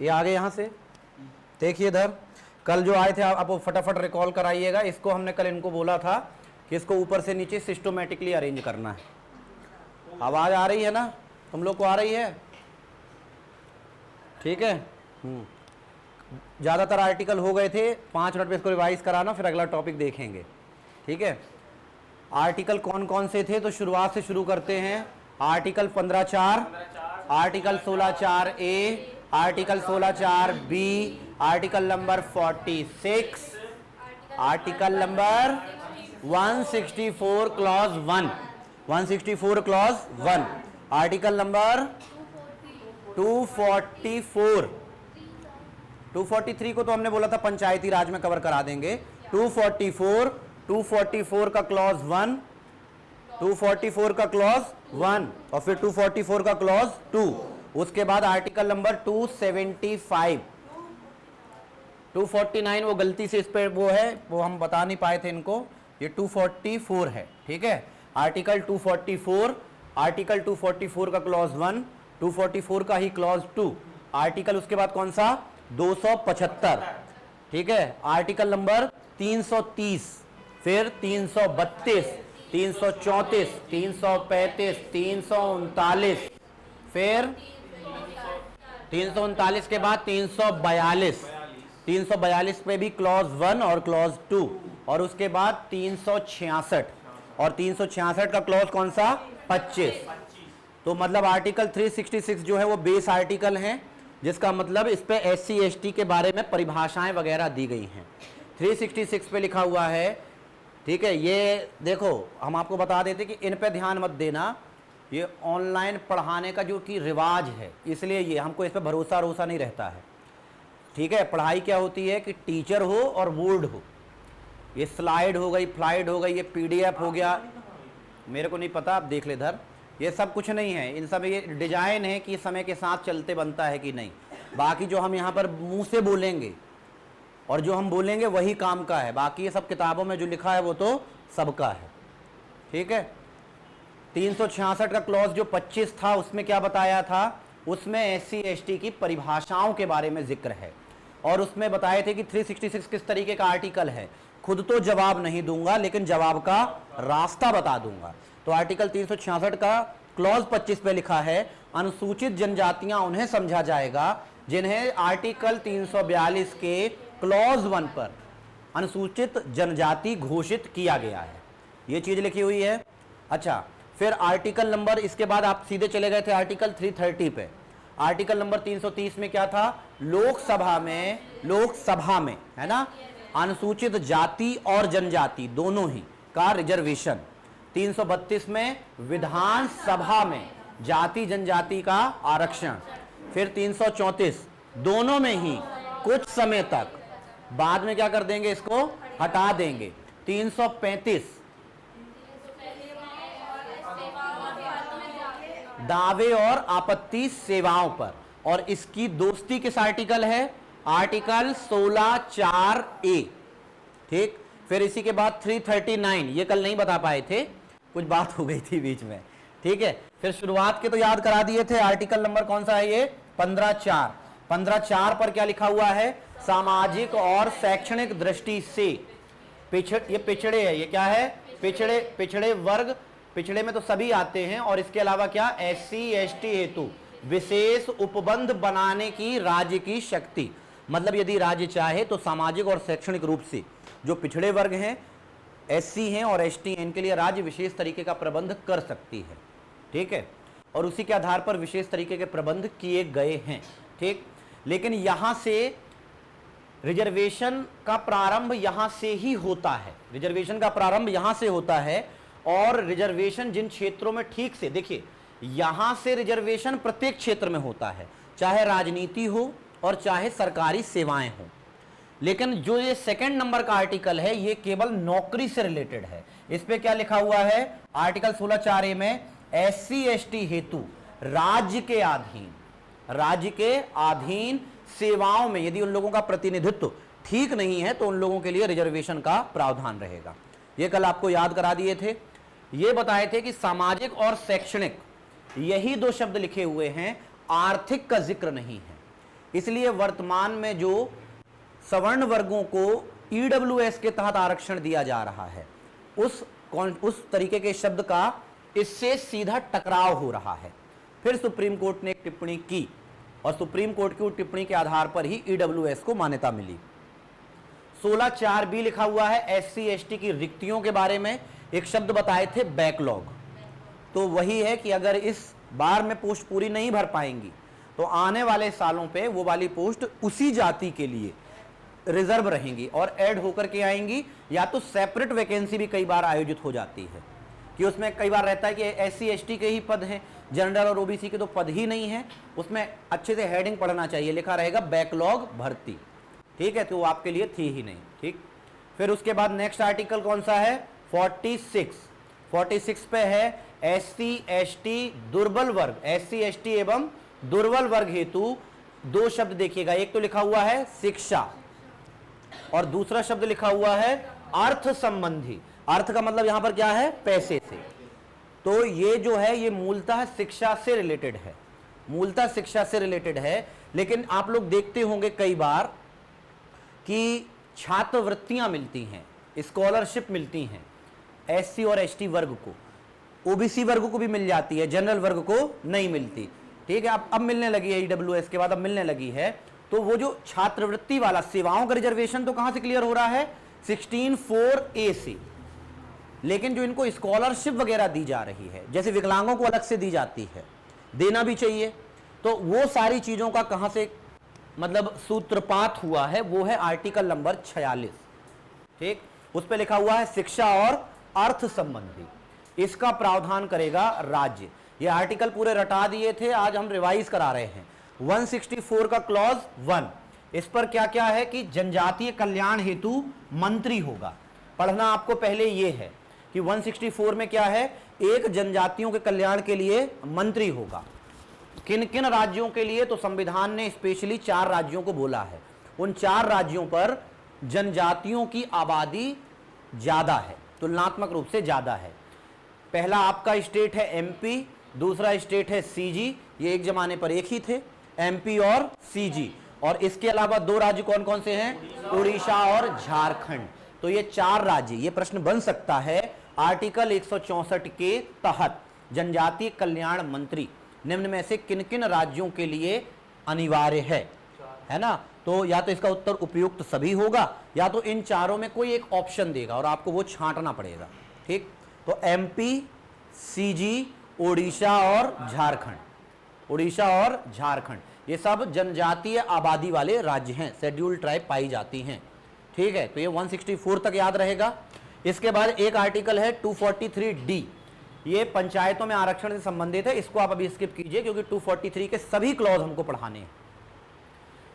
ये आगे यहाँ से देखिए इधर, कल जो आए थे आप वो फटाफट रिकॉल कराइएगा। इसको हमने कल इनको बोला था कि इसको ऊपर से नीचे सिस्टोमेटिकली अरेंज करना है। आवाज़ आ रही है ना, तुम लोग को आ रही है? ठीक है। ज़्यादातर आर्टिकल हो गए थे, 5 मिनट में इसको रिवाइज कराना, फिर अगला टॉपिक देखेंगे। ठीक है, आर्टिकल कौन कौन से थे तो शुरुआत से शुरू करते हैं। Article 15(4), article 16(4)A, article 16(4)B, article number 46, article number 164 clause 1, 164 clause 1, article number 244, 243 को तो हमने बोला था पंचायती राज में कवर करा देंगे। 244 का क्लॉज 1, 244 का क्लॉज 1 और फिर 244 का क्लॉज 2। उसके बाद आर्टिकल नंबर 275, 249 वो गलती से इस पे वो है, वो हम बता नहीं पाए थे इनको, ये 244 है। ठीक है, आर्टिकल 244, आर्टिकल 244 का क्लॉज 1, 244 का ही क्लॉज 2। आर्टिकल उसके बाद कौन सा? 275। ठीक है, आर्टिकल नंबर 330, फिर 332, 334, 335, 339, फिर 339 के बाद 342, 342 पे भी क्लॉज 1 और क्लॉज 2, और उसके बाद 366, और 366 का क्लॉज कौन सा? 25। तो मतलब आर्टिकल 366 जो है वो बेस आर्टिकल हैं, जिसका मतलब इस पे SC ST के बारे में परिभाषाएं वगैरह दी गई हैं। 366 पे लिखा हुआ है। ठीक है, ये देखो हम आपको बता देते कि इन पे ध्यान मत देना, ये ऑनलाइन पढ़ाने का जो कि रिवाज है, इसलिए ये हमको इस पे भरोसा नहीं रहता है। ठीक है, पढ़ाई क्या होती है कि टीचर हो और बोर्ड हो। ये स्लाइड हो गई, फ्लाइड हो गई, ये PDF हो गया, मेरे को नहीं पता, आप देख ले इधर, ये सब कुछ नहीं है। इन सब ये डिजाइन है कि समय के साथ चलते बनता है कि नहीं। बाकी जो हम यहाँ पर मुंह से बोलेंगे और जो हम बोलेंगे वही काम का है, बाकी ये सब किताबों में जो लिखा है वो तो सबका है। ठीक है, 366 का क्लॉज जो 25 था उसमें क्या बताया था? उसमें SC ST की परिभाषाओं के बारे में जिक्र है, और उसमें बताए थे कि 366 किस तरीके का आर्टिकल है। खुद तो जवाब नहीं दूंगा, लेकिन जवाब का रास्ता बता दूंगा। तो आर्टिकल 366 का क्लॉज 25 पे लिखा है, अनुसूचित जनजातियां उन्हें समझा जाएगा जिन्हें आर्टिकल 342 के क्लॉज 1 पर अनुसूचित जनजाति घोषित किया गया है। ये चीज लिखी हुई है। अच्छा, फिर आर्टिकल नंबर, इसके बाद आप सीधे चले गए थे आर्टिकल 330 पे। आर्टिकल नंबर 330 में क्या था? लोकसभा में है ना, अनुसूचित जाति और जनजाति दोनों ही का रिजर्वेशन। 332 में विधानसभा में जाति जनजाति का आरक्षण। फिर 334 दोनों में ही कुछ समय तक, बाद में क्या कर देंगे? इसको हटा देंगे। 335 दावे और आपत्ति सेवाओं पर, और इसकी दोस्ती किस आर्टिकल है? Article 16(4)A। ठीक, फिर इसी के बाद 339, ये कल नहीं बता पाए थे, कुछ बात हो गई थी बीच में। ठीक है, फिर शुरुआत के तो याद करा दिए थे। आर्टिकल नंबर कौन सा है ये? 15(4). 15(4) पर क्या लिखा हुआ है? सामाजिक और शैक्षणिक दृष्टि से ये पिछड़े है। ये क्या है? पिछड़े वर्ग, पिछड़े में तो सभी आते हैं, और इसके अलावा क्या? SC ST हेतु विशेष उपबंध बनाने की राज्य की शक्ति। मतलब यदि राज्य चाहे तो सामाजिक और शैक्षणिक रूप से जो पिछड़े वर्ग हैं, SC हैं और ST हैं, इनके लिए राज्य विशेष तरीके का प्रबंध कर सकती है। ठीक है, और उसी के आधार पर विशेष तरीके के प्रबंध किए गए हैं। ठीक, लेकिन यहां से रिजर्वेशन का प्रारंभ यहां से ही होता है। रिजर्वेशन का प्रारंभ यहां से होता है, और रिजर्वेशन जिन क्षेत्रों में, ठीक से देखिए, यहां से रिजर्वेशन प्रत्येक क्षेत्र में होता है, चाहे राजनीति हो और चाहे सरकारी सेवाएं हो। लेकिन जो ये सेकंड नंबर का आर्टिकल है, ये केवल नौकरी से रिलेटेड है। इस पे क्या लिखा हुआ है? आर्टिकल 16(4)A में SC ST हेतु राज्य के अधीन सेवाओं में यदि उन लोगों का प्रतिनिधित्व ठीक नहीं है तो उन लोगों के लिए रिजर्वेशन का प्रावधान रहेगा। ये कल आपको याद करा दिए थे। ये बताए थे कि सामाजिक और शैक्षणिक, यही दो शब्द लिखे हुए हैं, आर्थिक का जिक्र नहीं है। इसलिए वर्तमान में जो सवर्ण वर्गों को ईडब्ल्यूएस के तहत आरक्षण दिया जा रहा है, उस तरीके के शब्द का इससे सीधा टकराव हो रहा है। फिर सुप्रीम कोर्ट ने एक टिप्पणी की और सुप्रीम कोर्ट की टिप्पणी के आधार पर ही ईडब्ल्यूएस को मान्यता मिली। 16(4)B लिखा हुआ है, एससी एसटी की रिक्तियों के बारे में एक शब्द बताए थे, बैकलॉग। तो वही है कि अगर इस बार में पोस्ट पूरी नहीं भर पाएंगी तो आने वाले सालों पे वो वाली पोस्ट उसी जाति के लिए रिजर्व रहेंगी और ऐड होकर के आएंगी, या तो सेपरेट वैकेंसी भी कई बार आयोजित हो जाती है कि उसमें कई बार रहता है कि एससी एसटी के ही पद हैं, जनरल और ओबीसी के तो पद ही नहीं है। उसमें अच्छे से हेडिंग पढ़ना चाहिए, लिखा रहेगा बैकलॉग भर्ती, ठीक है, तो वो आपके लिए थी ही नहीं, ठीक। फिर उसके बाद नेक्स्ट आर्टिकल कौन सा है, 46 पे है एससी एसटी दुर्बल वर्ग, एससी एसटी एवं दुर्बल वर्ग हेतु दो शब्द देखिएगा, एक तो लिखा हुआ है शिक्षा और दूसरा शब्द लिखा हुआ है अर्थ संबंधी। अर्थ का मतलब यहां पर क्या है, पैसे से। तो ये जो है ये मूलतः शिक्षा से रिलेटेड है, मूलतः शिक्षा से रिलेटेड है। लेकिन आप लोग देखते होंगे कई बार कि छात्रवृत्तियां मिलती हैं, स्कॉलरशिप मिलती हैं एससी और एसटी वर्ग को, ओबीसी वर्ग को भी मिल जाती है, जनरल वर्ग को नहीं मिलती, ठीक है। अब मिलने लगी है, ईडब्ल्यूएस के बाद अब मिलने लगी है। तो वो जो छात्रवृत्ति वाला सेवाओं का रिजर्वेशन तो कहां से क्लियर हो रहा है, 16(4)A से। लेकिन जो इनको स्कॉलरशिप वगैरह दी जा रही है, जैसे विकलांगों को अलग से दी जाती है, देना भी चाहिए, तो वो सारी चीजों का कहां से मतलब सूत्रपात हुआ है, वो है आर्टिकल नंबर 46, ठीक। उस पर लिखा हुआ है शिक्षा और अर्थ संबंधी, इसका प्रावधान करेगा राज्य। ये आर्टिकल पूरे रटा दिए थे, आज हम रिवाइज करा रहे हैं। 164 का क्लॉज 1, इस पर क्या क्या है कि जनजातीय कल्याण हेतु मंत्री होगा। पढ़ना आपको पहले ये है कि 164 में क्या है, एक जनजातियों के कल्याण के लिए मंत्री होगा। किन किन राज्यों के लिए, तो संविधान ने स्पेशली 4 राज्यों को बोला है। उन 4 राज्यों पर जनजातियों की आबादी ज्यादा है, तुलनात्मक रूप से ज्यादा है। पहला आपका स्टेट है एमपी, दूसरा स्टेट है सीजी, ये एक जमाने पर एक ही थे, एमपी और सीजी। और इसके अलावा 2 राज्य कौन कौन से हैं, उड़ीसा और झारखंड। तो ये 4 राज्य, ये प्रश्न बन सकता है आर्टिकल 164 के तहत जनजातीय कल्याण मंत्री निम्न में से किन किन राज्यों के लिए अनिवार्य है ना। तो या तो इसका उत्तर उपयुक्त सभी होगा, या तो इन चारों में कोई एक ऑप्शन देगा और आपको वो छांटना पड़ेगा, ठीक। तो एमपी, सीजी, उड़ीसा और झारखंड, उड़ीसा और झारखंड ये सब जनजातीय आबादी वाले राज्य हैं, शेड्यूल्ड ट्राइब पाई जाती हैं, ठीक है। तो ये 164 तक याद रहेगा। इसके बाद एक आर्टिकल है 243D, ये पंचायतों में आरक्षण से संबंधित है, इसको आप अभी स्किप कीजिए क्योंकि 243 के सभी क्लॉज हमको पढ़ाने हैं।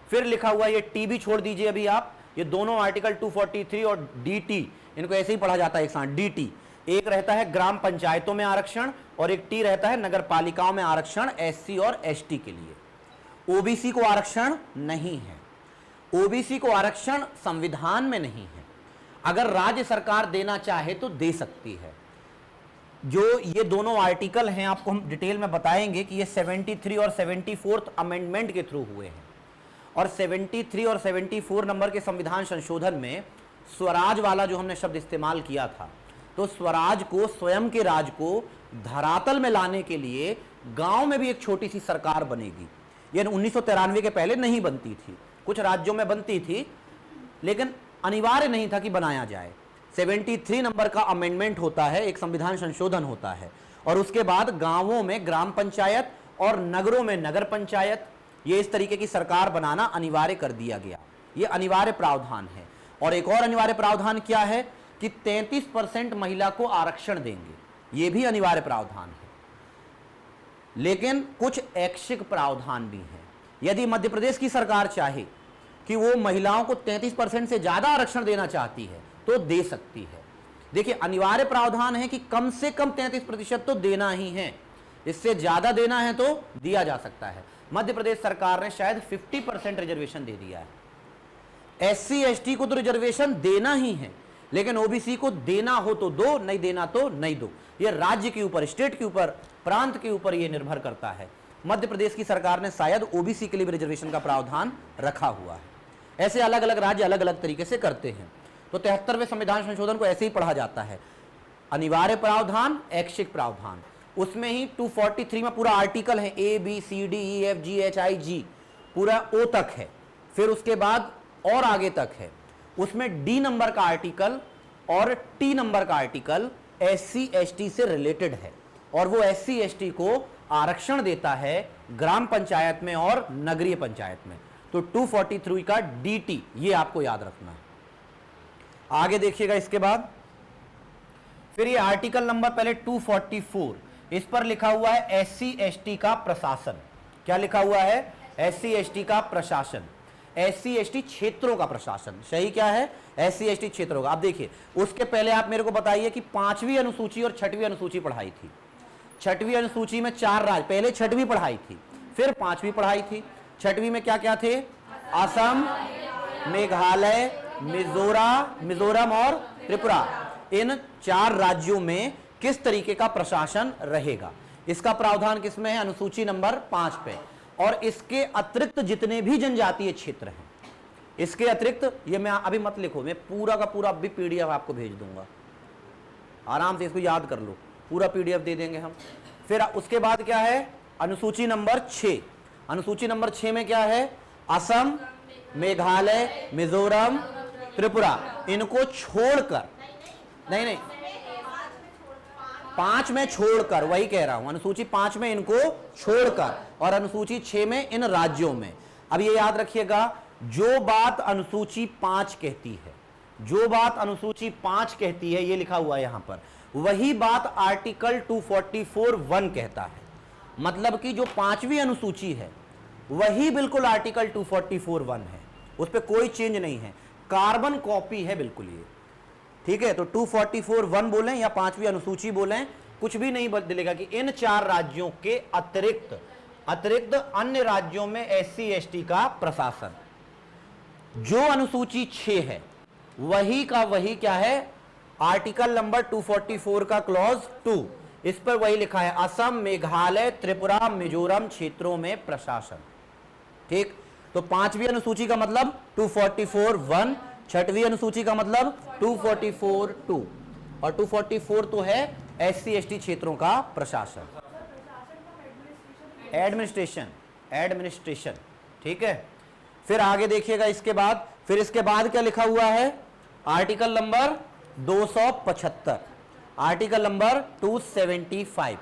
फिर लिखा हुआ ये टी भी छोड़ दीजिए अभी आप, ये दोनों आर्टिकल 243 और DT इनको ऐसे ही पढ़ा जाता है एक साथ। DT एक रहता है ग्राम पंचायतों में आरक्षण और एक टी रहता है नगर पालिकाओं में आरक्षण एससी और एसटी के लिए। ओबीसी को आरक्षण नहीं है, ओबीसी को आरक्षण संविधान में नहीं है, अगर राज्य सरकार देना चाहे तो दे सकती है। जो ये दोनों आर्टिकल हैं आपको हम डिटेल में बताएंगे कि ये 73 और 74th अमेंडमेंट के थ्रू हुए हैं। और 73 और 74 नंबर के संविधान संशोधन में स्वराज वाला जो हमने शब्द इस्तेमाल किया था, तो स्वराज को, स्वयं के राज को धरातल में लाने के लिए गांव में भी एक छोटी सी सरकार बनेगी। ये 1993 के पहले नहीं बनती थी, कुछ राज्यों में बनती थी लेकिन अनिवार्य नहीं था कि बनाया जाए। 73 नंबर का अमेंडमेंट होता है, एक संविधान संशोधन होता है, और उसके बाद गांवों में ग्राम पंचायत और नगरों में नगर पंचायत, ये इस तरीके की सरकार बनाना अनिवार्य कर दिया गया। ये अनिवार्य प्रावधान है। और एक और अनिवार्य प्रावधान क्या है कि 33% महिला को आरक्षण देंगे, ये भी अनिवार्य प्रावधान है। लेकिन कुछ ऐच्छिक प्रावधान भी हैं। यदि मध्य प्रदेश की सरकार चाहे कि वो महिलाओं को 33% से ज्यादा आरक्षण देना चाहती है तो दे सकती है। देखिए, अनिवार्य प्रावधान है कि कम से कम 33% तो देना ही है, इससे ज्यादा देना है तो दिया जा सकता है। मध्य प्रदेश सरकार ने शायद 50% रिजर्वेशन दे दिया है। एससी एसटी को तो रिजर्वेशन देना ही है, लेकिन ओबीसी को देना हो तो दो, नहीं देना तो नहीं दो। ये राज्य के ऊपर, स्टेट के ऊपर, प्रांत के ऊपर ये निर्भर करता है। मध्य प्रदेश की सरकार ने शायद ओबीसी के लिए भी रिजर्वेशन का प्रावधान रखा हुआ है। ऐसे अलग अलग राज्य अलग अलग तरीके से करते हैं। तो 73वें संविधान संशोधन को ऐसे ही पढ़ा जाता है, अनिवार्य प्रावधान, ऐच्छिक प्रावधान। उसमें ही 243 में पूरा आर्टिकल है, A B C D E F G H I G पूरा O तक है, फिर उसके बाद और आगे तक है। उसमें D नंबर का आर्टिकल और T नंबर का आर्टिकल SC ST से रिलेटेड है, और वो SC ST को आरक्षण देता है ग्राम पंचायत में और नगरीय पंचायत में। तो 243 का DT ये आपको याद रखना है। आगे देखिएगा इसके बाद फिर ये आर्टिकल नंबर पहले 244, इस पर लिखा हुआ है SC ST का प्रशासन। क्या लिखा हुआ है? SC ST का प्रशासन, SC ST क्षेत्रों का प्रशासन। सही क्या है? SC ST क्षेत्रों का। आप देखिए, उसके पहले आप मेरे को बताइए कि 5वीं अनुसूची और 6वीं अनुसूची पढ़ाई थी। 6वीं अनुसूची में 4 राज्य, पहले 6वीं पढ़ाई थी, फिर 5वीं पढ़ाई थी। 6वीं में क्या क्या थे? असम, मेघालय, मिजोरम और त्रिपुरा। इन 4 राज्यों में किस तरीके का प्रशासन रहेगा, इसका प्रावधान किसमें है? अनुसूची नंबर 5 पे। और इसके अतिरिक्त जितने भी जनजातीय क्षेत्र हैं, इसके अतिरिक्त, ये मैं अभी मत लिखो, मैं पूरा का पूरा अभी PDF आपको भेज दूंगा, आराम से इसको याद कर लो, पूरा PDF दे देंगे हम। फिर उसके बाद क्या है? अनुसूची नंबर 6। अनुसूची नंबर 6 में क्या है? असम, मेघालय, मिजोरम, त्रिपुरा, इनको छोड़कर, नहीं 5 में छोड़कर, वही कह रहा हूं, अनुसूची 5 में इनको छोड़कर और अनुसूची 6 में इन राज्यों में। अब ये याद रखिएगा, जो बात अनुसूची 5 कहती है, जो बात अनुसूची 5 कहती है, ये लिखा हुआ है यहां पर, वही बात आर्टिकल 244(1) कहता है। मतलब कि जो 5वीं अनुसूची है वही बिल्कुल आर्टिकल 244(1) है, उस पर कोई चेंज नहीं है, कार्बन कॉपी है बिल्कुल ये। ठीक है, तो 244(1) बोलें या 5वीं अनुसूची बोलें, कुछ भी नहीं बदलेगा कि इन 4 राज्यों के अतिरिक्त अन्य राज्यों में SC ST का प्रशासन। जो अनुसूची 6 है वही का वही क्या है? आर्टिकल नंबर 244 का क्लॉज 2, इस पर वही लिखा है, असम, मेघालय, त्रिपुरा, मिजोरम क्षेत्रों में प्रशासन। ठीक, तो 5वीं अनुसूची का मतलब 244(1), 6वीं अनुसूची का मतलब 244(2), और 244 तो है SC ST क्षेत्रों का प्रशासन, एडमिनिस्ट्रेशन। ठीक है, फिर आगे देखिएगा इसके बाद, फिर इसके बाद क्या लिखा हुआ है? Article number 275, article number 275।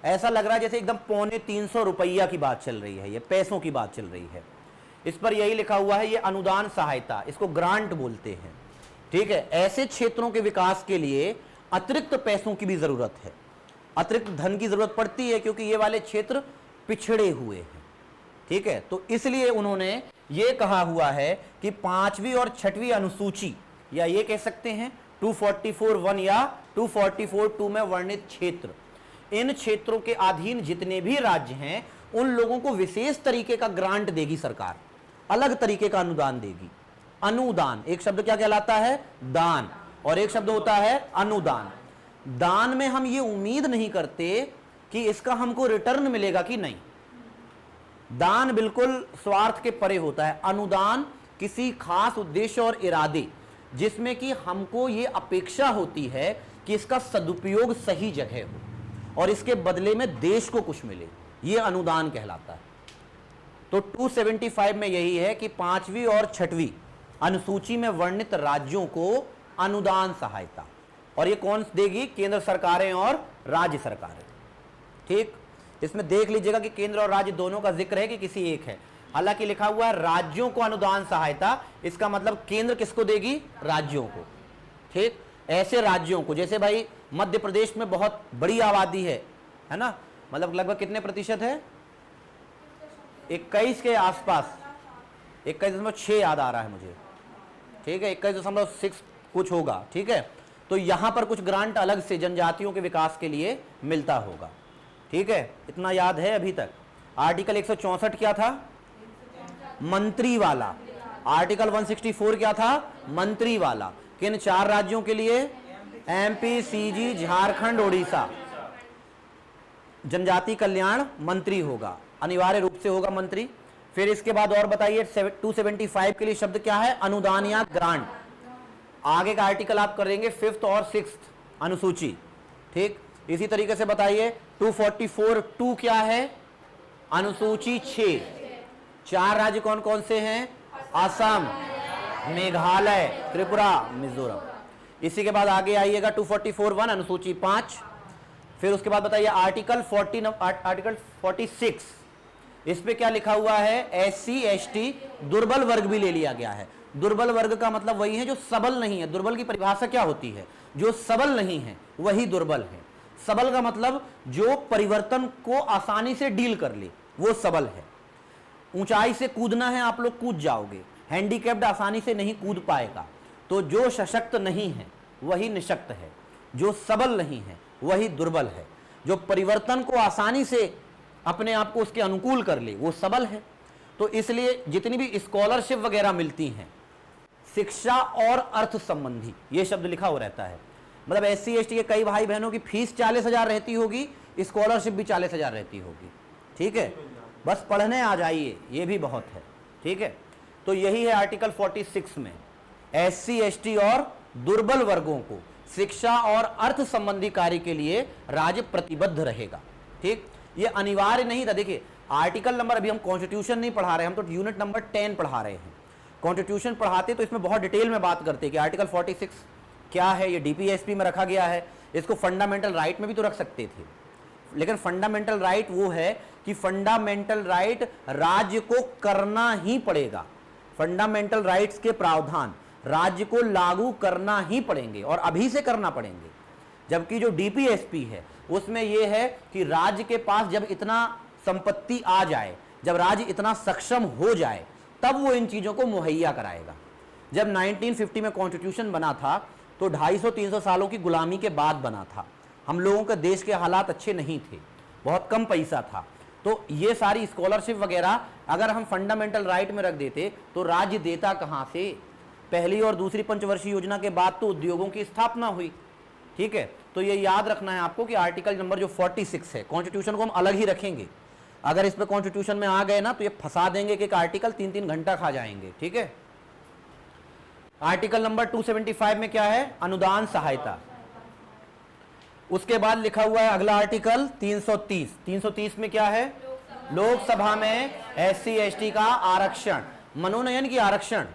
ऐसा लग रहा है जैसे एकदम 250 रुपया की बात चल रही है, ये पैसों की बात चल रही है। इस पर यही लिखा हुआ है, ये अनुदान सहायता, इसको ग्रांट बोलते हैं। ठीक है, ऐसे क्षेत्रों के विकास के लिए अतिरिक्त पैसों की भी जरूरत है, अतिरिक्त धन की जरूरत पड़ती है, क्योंकि ये वाले क्षेत्र पिछड़े हुए हैं। ठीक है, तो इसलिए उन्होंने ये कहा हुआ है कि 5वीं और 6वीं अनुसूची, या ये कह सकते हैं 244(1) या 244(2) में वर्णित क्षेत्र, इन क्षेत्रों के अधीन जितने भी राज्य हैं उन लोगों को विशेष तरीके का ग्रांट देगी सरकार, अलग तरीके का अनुदान देगी। अनुदान, एक शब्द क्या कहलाता है? दान, और एक शब्द होता है अनुदान। दान में हम ये उम्मीद नहीं करते कि इसका हमको रिटर्न मिलेगा कि नहीं, दान बिल्कुल स्वार्थ के परे होता है। अनुदान किसी खास उद्देश्य और इरादे, जिसमें कि हमको ये अपेक्षा होती है कि इसका सदुपयोग सही जगह हो और इसके बदले में देश को कुछ मिले, ये अनुदान कहलाता है। तो 275 में यही है कि 5वीं और 6वीं अनुसूची में वर्णित राज्यों को अनुदान सहायता, और ये कौन देगी? केंद्र सरकारें और राज्य सरकारें। ठीक, इसमें देख लीजिएगा कि केंद्र और राज्य दोनों का जिक्र है कि किसी एक है। हालांकि लिखा हुआ है राज्यों को अनुदान सहायता, इसका मतलब केंद्र किसको देगी? राज्यों को। ठीक, ऐसे राज्यों को, जैसे भाई मध्य प्रदेश में बहुत बड़ी आबादी है ना, मतलब लगभग कितने प्रतिशत है? 21 के आसपास, 21.6 याद आ रहा है मुझे। ठीक है, 21.6 कुछ होगा। ठीक है, तो यहां पर कुछ ग्रांट अलग से जनजातियों के विकास के लिए मिलता होगा। ठीक है, इतना याद है अभी तक। आर्टिकल 164 क्या था? मंत्री वाला। आर्टिकल 164 क्या था? मंत्री वाला। किन 4 राज्यों के लिए? MP, CG, Jharkhand, Odisha. जनजाति कल्याण मंत्री होगा। अनिवार्य रूप से होगा मंत्री। फिर इसके बाद और बताइए 275 के लिए शब्द क्या है, अनुदान या ग्रांट। आगे का आर्टिकल आप करेंगे 5th और 6th अनुसूची, ठीक। इसी तरीके से बताइए 244(2) क्या है, अनुसूची 6। 4 राज्य कौन कौन से हैं, असम, मेघालय, त्रिपुरा, मिजोरम। इसी के बाद आगे आइएगा 244(1) अनुसूची 5। फिर उसके बाद बताइए आर्टिकल 46, इस पे क्या लिखा हुआ है, SC ST दुर्बल वर्ग भी ले लिया गया है। दुर्बल वर्ग का मतलब वही है जो सबल नहीं है। दुर्बल की परिभाषा क्या होती है, जो सबल नहीं है वही दुर्बल है। सबल का मतलब जो परिवर्तन को आसानी से डील कर ले, वो सबल है। ऊंचाई से कूदना है, आप लोग कूद जाओगे, हैंडीकैप्ड आसानी से नहीं कूद पाएगा। तो जो सशक्त नहीं है वही निशक्त है, जो सबल नहीं है वही दुर्बल है। जो परिवर्तन को आसानी से अपने आप को उसके अनुकूल कर ले वो सबल है। तो इसलिए जितनी भी स्कॉलरशिप वगैरह मिलती हैं, शिक्षा और अर्थ संबंधी, ये शब्द लिखा हो रहता है। मतलब SC ST के कई भाई बहनों की फीस 40,000 रहती होगी, स्कॉलरशिप भी 40,000 रहती होगी, ठीक है। बस पढ़ने आ जाइए, ये भी बहुत है, ठीक है। तो यही है आर्टिकल 46 में, SC ST और दुर्बल वर्गों को शिक्षा और अर्थ संबंधी कार्य के लिए राज्य प्रतिबद्ध रहेगा, ठीक। ये अनिवार्य नहीं था। देखिए आर्टिकल नंबर, अभी हम कॉन्स्टिट्यूशन नहीं पढ़ा रहे, हम तो यूनिट नंबर 10 पढ़ा रहे हैं। कॉन्स्टिट्यूशन पढ़ाते तो इसमें बहुत डिटेल में बात करते कि आर्टिकल 46 क्या है, ये DPSP में रखा गया है, इसको फंडामेंटल राइट में भी तो रख सकते थे। लेकिन फंडामेंटल राइट वो है कि फंडामेंटल राइट राज्य को करना ही पड़ेगा। फंडामेंटल राइट्स के प्रावधान राज्य को लागू करना ही पड़ेंगे और अभी से करना पड़ेंगे। जबकि जो DPSP है उसमें यह है कि राज्य के पास जब इतना संपत्ति आ जाए, जब राज्य इतना सक्षम हो जाए, तब वो इन चीजों को मुहैया कराएगा। जब 1950 में कॉन्स्टिट्यूशन बना था तो 250-300 सालों की गुलामी के बाद बना था। हम लोगों के देश के हालात अच्छे नहीं थे, बहुत कम पैसा था। तो ये सारी स्कॉलरशिप वगैरह अगर हम फंडामेंटल राइट में रख देते तो राज्य देता कहां से। पहली और दूसरी पंचवर्षीय योजना के बाद तो उद्योगों की स्थापना हुई, ठीक है। तो ये याद रखना है आपको कि आर्टिकल नंबर जो 46 है, कॉन्स्टिट्यूशन को हम अलग ही रखेंगे। अगर इस पे कॉन्स्टिट्यूशन में आ गए ना तो ये फंसा देंगे कि आर्टिकल 3-3 घंटा खा जाएंगे, ठीक है। आर्टिकल नंबर 275 में क्या है, अनुदान सहायता। उसके बाद लिखा हुआ है अगला आर्टिकल 330। 330 में क्या है, लोकसभा में SC ST का आरक्षण, मनोनयन की आरक्षण।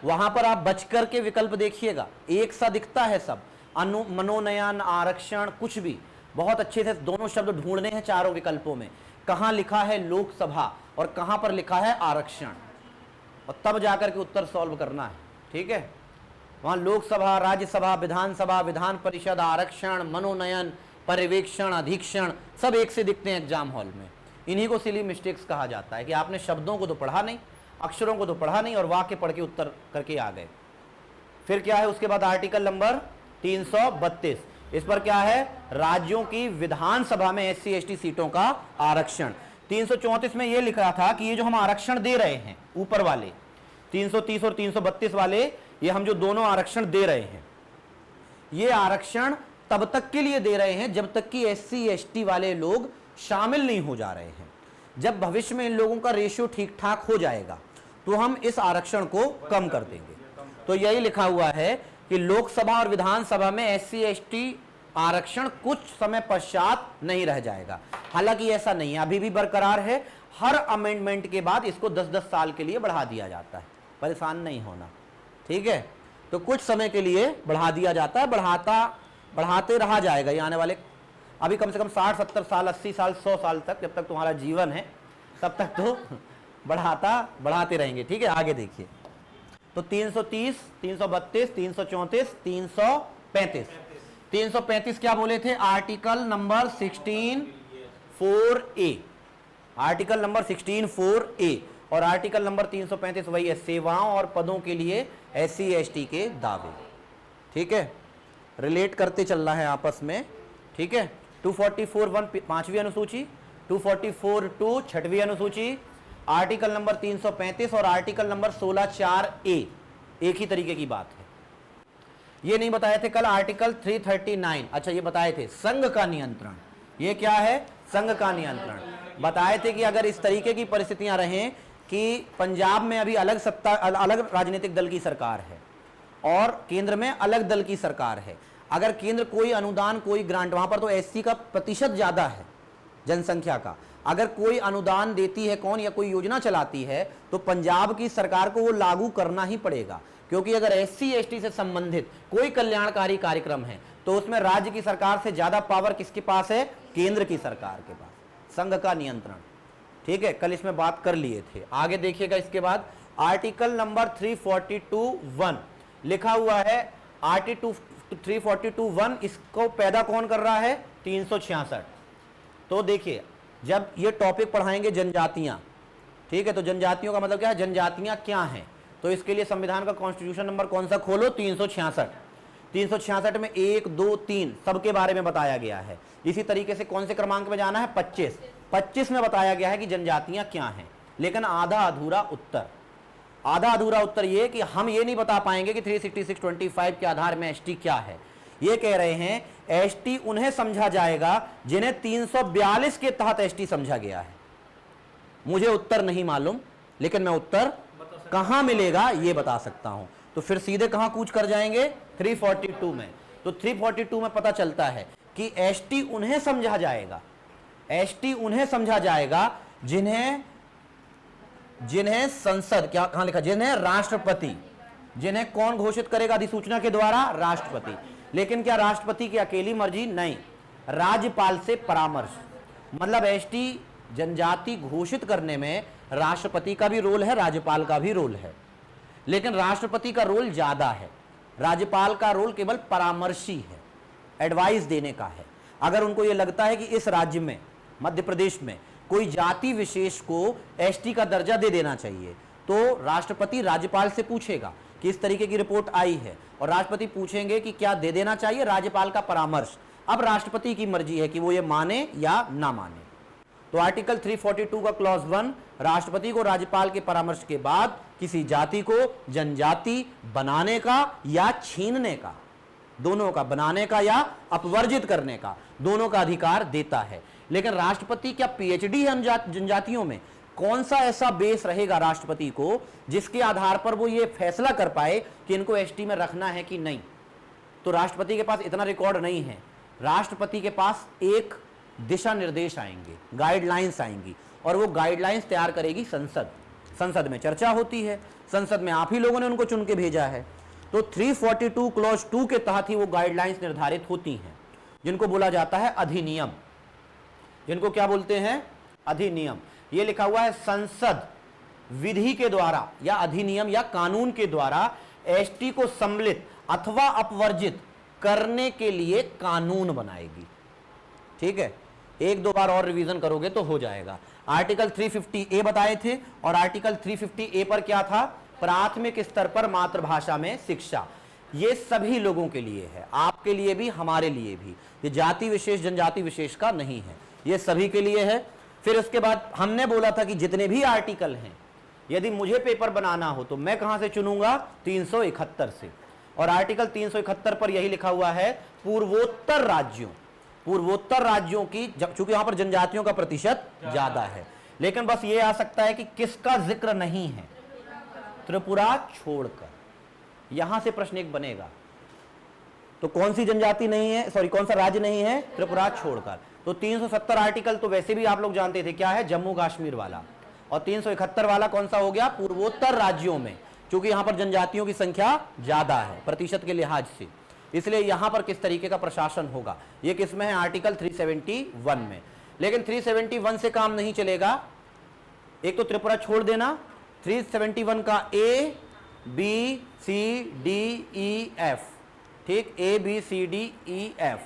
वहां पर आप बचकर के विकल्प देखिएगा, एक सा दिखता है सब, मनोनयन, आरक्षण, कुछ भी बहुत अच्छे से दोनों शब्द ढूंढने हैं चारों विकल्पों में। कहां लिखा है लोकसभा और कहां पर लिखा है आरक्षण, और तब जाकर के उत्तर सॉल्व करना है, ठीक है। वहां लोकसभा, राज्यसभा, विधानसभा, विधान परिषद, आरक्षण, मनोनयन, पर्यवेक्षण, अधीक्षण, सब एक से दिखते हैं एग्जाम हॉल में। इन्हीं को सिली मिस्टेक्स कहा जाता है कि आपने शब्दों को तो पढ़ा नहीं, अक्षरों को तो पढ़ा नहीं और वाक्य पढ़ के उत्तर करके आ गए। फिर क्या है उसके बाद आर्टिकल नंबर 332, इस पर क्या है, राज्यों की विधानसभा में SC ST सीटों का आरक्षण। 334 में यह लिखा था कि ये जो हम आरक्षण दे रहे हैं ऊपर वाले 330 और 332 वाले, ये हम जो दोनों आरक्षण दे रहे हैं, ये आरक्षण तब तक के लिए दे रहे हैं जब तक कि SC ST वाले लोग शामिल नहीं हो जा रहे हैं। जब भविष्य में इन लोगों का रेशियो ठीक ठाक हो जाएगा तो हम इस आरक्षण को कम कर देंगे। तो यही लिखा हुआ है कि लोकसभा और विधानसभा में SC ST आरक्षण कुछ समय पश्चात नहीं रह जाएगा। हालांकि ऐसा नहीं है, अभी भी बरकरार है। हर अमेंडमेंट के बाद इसको 10-10 साल के लिए बढ़ा दिया जाता है, परेशान नहीं होना, ठीक है। तो कुछ समय के लिए बढ़ा दिया जाता है, बढ़ाते रहा जाएगा ये आने वाले, अभी कम से कम 60-70 साल, 80 साल, 100 साल तक, जब तक तुम्हारा जीवन है तब तक तो बढ़ाते रहेंगे, ठीक है। आगे देखिए, तो 330, 332, 334, 335। 335 क्या बोले थे, article number 16(4)(a), article number 16(4)(a, और आर्टिकल नंबर 335 वही है, सेवाओं और पदों के लिए SC ST के दावे, ठीक है। रिलेट करते चलना है आपस में, ठीक है। 244(1) 5वीं अनुसूची, 244(2) 6वीं अनुसूची, आर्टिकल नंबर 335 और आर्टिकल नंबर 16(4)(a) एक ही तरीके की बात है। ये नहीं बताए थे कल आर्टिकल 339, अच्छा ये बताए थे संघ का नियंत्रण। ये क्या है, संघ का नियंत्रण। बताए थे कि अगर इस तरीके की परिस्थितियां रहें कि पंजाब में अभी अलग सत्ता, अलग राजनीतिक दल की सरकार है और केंद्र में अलग दल की सरकार है, अगर केंद्र कोई अनुदान, कोई ग्रांट, वहां पर तो एससी का प्रतिशत ज्यादा है जनसंख्या का, अगर कोई अनुदान देती है कौन या कोई योजना चलाती है तो पंजाब की सरकार को वो लागू करना ही पड़ेगा, क्योंकि अगर एससी एसटी से संबंधित कोई कल्याणकारी कार्यक्रम है तो उसमें राज्य की सरकार से ज्यादा पावर किसके पास है? केंद्र की सरकार के पास, संघ का नियंत्रण। ठीक है, कल इसमें बात कर लिए थे। आगे देखिएगा, इसके बाद आर्टिकल नंबर 342(1) लिखा हुआ है। आर्टिकल 342(1) इसको पैदा कौन कर रहा है? 366। तो देखिए, जब ये टॉपिक पढ़ाएंगे जनजातियां, ठीक है, तो जनजातियों का मतलब क्या है, जनजातियां क्या हैं, तो इसके लिए संविधान का कॉन्स्टिट्यूशन नंबर कौन सा खोलो? 366। 366 में 1, 2, 3 सबके बारे में बताया गया है। इसी तरीके से कौन से क्रमांक में जाना है? 25। 25 में बताया गया है कि जनजातियां क्या हैं, लेकिन आधा अधूरा उत्तर ये कि हम ये नहीं बता पाएंगे कि 366(25) के आधार में एसटी क्या है। ये कह रहे हैं एसटी उन्हें समझा जाएगा जिन्हें 342 के तहत एसटी समझा गया है। मुझे उत्तर नहीं मालूम, लेकिन मैं उत्तर कहां मिलेगा ये बता सकता हूं। तो फिर सीधे कहां कूच कर जाएंगे? 342 में। तो 342 में पता चलता है कि एसटी उन्हें समझा जाएगा, एसटी उन्हें समझा जाएगा जिन्हें संसद, क्या कहां लिखा, जिन्हें राष्ट्रपति, जिन्हें कौन घोषित करेगा अधिसूचना के द्वारा? राष्ट्रपति। लेकिन क्या राष्ट्रपति की अकेली मर्जी? नहीं, राज्यपाल से परामर्श। मतलब एसटी जनजाति घोषित करने में राष्ट्रपति का भी रोल है, राज्यपाल का भी रोल है, लेकिन राष्ट्रपति का रोल ज्यादा है, राज्यपाल का रोल केवल परामर्शी है, एडवाइस देने का है। अगर उनको यह लगता है कि इस राज्य में, मध्य प्रदेश में, कोई जाति विशेष को एसटी का दर्जा दे देना चाहिए, तो राष्ट्रपति राज्यपाल से पूछेगा कि इस तरीके की रिपोर्ट आई है, और राष्ट्रपति पूछेंगे कि क्या दे देना चाहिए, राज्यपाल का परामर्श। अब राष्ट्रपति की मर्जी है कि वो ये माने या ना माने। तो आर्टिकल 342 का क्लॉज 1 राष्ट्रपति को राज्यपाल के परामर्श के बाद किसी जाति को जनजाति बनाने का या छीनने का, दोनों का, बनाने का या अपवर्जित करने का, दोनों का अधिकार देता है। लेकिन राष्ट्रपति क्या पीएचडी है जनजातियों में? कौन सा ऐसा बेस रहेगा राष्ट्रपति को जिसके आधार पर वो ये फैसला कर पाए कि इनको एसटी में रखना है कि नहीं? तो राष्ट्रपति के पास इतना रिकॉर्ड नहीं है। राष्ट्रपति के पास एक दिशा निर्देश आएंगे, गाइडलाइंस आएंगी, और वो गाइडलाइंस तैयार करेगी संसद। संसद में चर्चा होती है, संसद में आप ही लोगों ने उनको चुन के भेजा है। तो 342 क्लॉज 2 के तहत ही वो गाइडलाइंस निर्धारित होती हैं, जिनको बोला जाता है अधिनियम। जिनको क्या बोलते हैं? अधिनियम। ये लिखा हुआ है संसद विधि के द्वारा या अधिनियम या कानून के द्वारा एसटी को सम्मिलित अथवा अपवर्जित करने के लिए कानून बनाएगी। ठीक है, एक दो बार और रिवीजन करोगे तो हो जाएगा। आर्टिकल 350A बताए थे, और आर्टिकल 350A पर क्या था? प्राथमिक स्तर पर मातृभाषा में शिक्षा। ये सभी लोगों के लिए है, आपके लिए भी, हमारे लिए भी। ये जाति विशेष जनजाति विशेष का नहीं है, ये सभी के लिए है। फिर उसके बाद हमने बोला था कि जितने भी आर्टिकल हैं, यदि मुझे पेपर बनाना हो तो मैं कहां से चुनूंगा? 371 से। और आर्टिकल 371 पर यही लिखा हुआ है पूर्वोत्तर राज्यों की, चूंकि यहां पर जनजातियों का प्रतिशत ज्यादा है। लेकिन बस ये आ सकता है कि किसका जिक्र नहीं है? त्रिपुरा छोड़कर। यहां से प्रश्न एक बनेगा, तो कौन सी जनजाति नहीं है, सॉरी कौन सा राज्य नहीं है? त्रिपुरा छोड़कर। तो 370 आर्टिकल तो वैसे भी आप लोग जानते थे क्या है, जम्मू कश्मीर वाला, और 371 वाला कौन सा हो गया? पूर्वोत्तर राज्यों में, क्योंकि यहां पर जनजातियों की संख्या ज्यादा है प्रतिशत के लिहाज से, इसलिए यहां पर किस तरीके का प्रशासन होगा, ये किसमें है? आर्टिकल 371 में। लेकिन 371 से काम नहीं चलेगा, एक तो त्रिपुरा छोड़ देना। 371 का A, B, C, D, E, F, ठीक, A, B, C, D, E, F।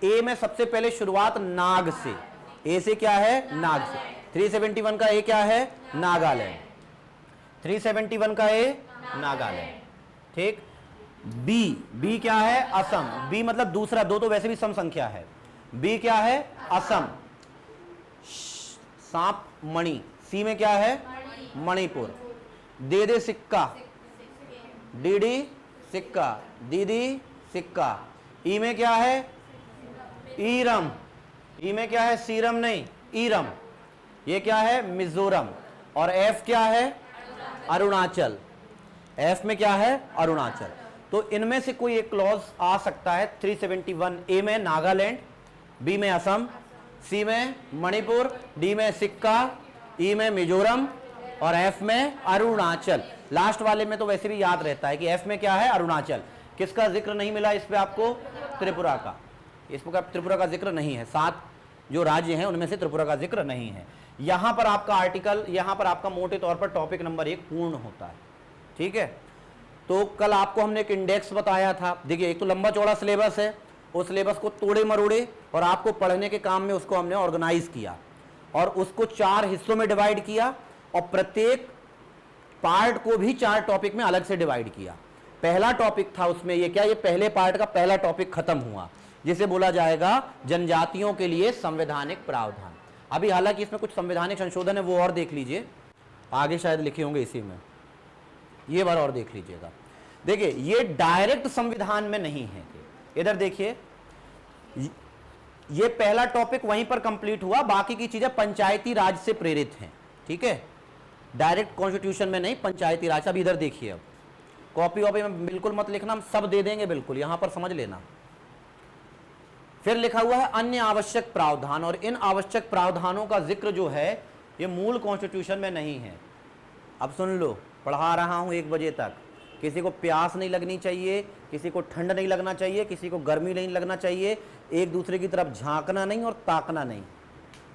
A में सबसे पहले शुरुआत नाग से, A से क्या है? नाग से। 371 का A क्या है? नागालैंड। 371 का A नागालैंड, ठीक। B क्या है? असम। B मतलब दूसरा, दो तो वैसे भी सम संख्या है। B क्या है? असम। सांप मणि। C में क्या है? मणिपुर। दे सिक्का, डीडी सिक्का, दीदी सिक्का। ई में क्या है? ईरम। ई में क्या है? सीरम नहीं, ईरम। ये क्या है, मिजोरम। और एफ क्या है, अरुणाचल। एफ में क्या है, अरुणाचल। तो इनमें से कोई एक क्लॉज आ सकता है 371 ए में नागालैंड, बी में असम, सी में मणिपुर, डी में सिक्का, ई में मिजोरम और एफ में अरुणाचल। लास्ट वाले में तो वैसे भी याद रहता है कि एफ में क्या है, अरुणाचल। किसका जिक्र नहीं मिला इस पे आपको, त्रिपुरा का। इस पर त्रिपुरा का जिक्र नहीं है, 7 जो राज्य हैं उनमें से त्रिपुरा का जिक्र नहीं है। यहां पर आपका आर्टिकल, यहां पर आपका मोटे तौर पर टॉपिक नंबर 1 पूर्ण होता है। ठीक है, तो कल आपको हमने एक इंडेक्स बताया था। देखिए, एक तो लंबा चौड़ा सिलेबस है, उस सिलेबस को तोड़े मरोड़े और आपको पढ़ने के काम में उसको हमने ऑर्गेनाइज किया और उसको 4 हिस्सों में डिवाइड किया और प्रत्येक पार्ट को भी 4 टॉपिक में अलग से डिवाइड किया। पहला टॉपिक था उसमें ये क्या, ये पहले पार्ट का पहला टॉपिक खत्म हुआ, जिसे बोला जाएगा जनजातियों के लिए संवैधानिक प्रावधान। अभी हालांकि इसमें कुछ संवैधानिक संशोधन है, वो और देख लीजिए, आगे शायद लिखे होंगे इसी में, ये बार और देख लीजिएगा। देखिए, ये डायरेक्ट संविधान में नहीं है। इधर देखिए, ये पहला टॉपिक वहीं पर कंप्लीट हुआ, बाकी की चीजें पंचायती राज से प्रेरित हैं। ठीक है, डायरेक्ट कॉन्स्टिट्यूशन में नहीं, पंचायती राज। अब इधर देखिए, अब कॉपी वॉपी में बिल्कुल मत लिखना, हम सब दे देंगे बिल्कुल, यहां पर समझ लेना। फिर लिखा हुआ है अन्य आवश्यक प्रावधान, और इन आवश्यक प्रावधानों का जिक्र जो है ये मूल कॉन्स्टिट्यूशन में नहीं है। अब सुन लो, पढ़ा रहा हूं 1 बजे तक, किसी को प्यास नहीं लगनी चाहिए, किसी को ठंड नहीं लगना चाहिए, किसी को गर्मी नहीं लगना चाहिए, एक दूसरे की तरफ झांकना नहीं और ताकना नहीं।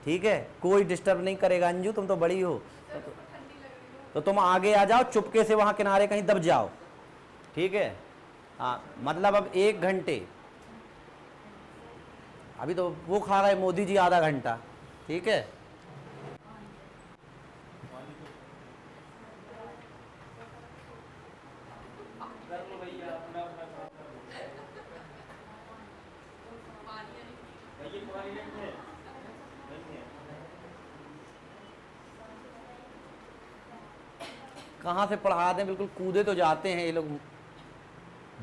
ठीक है, कोई डिस्टर्ब नहीं करेगा। अंजू तुम तो बड़ी हो, तो तुम आगे आ जाओ, चुपके से वहां किनारे कहीं दब जाओ। ठीक है, हाँ, मतलब अब 1 घंटे, अभी तो वो खा रहे मोदी जी आधा घंटा। ठीक है, कहाँ से पढ़ा दें, बिल्कुल कूदे तो जाते हैं ये लोग,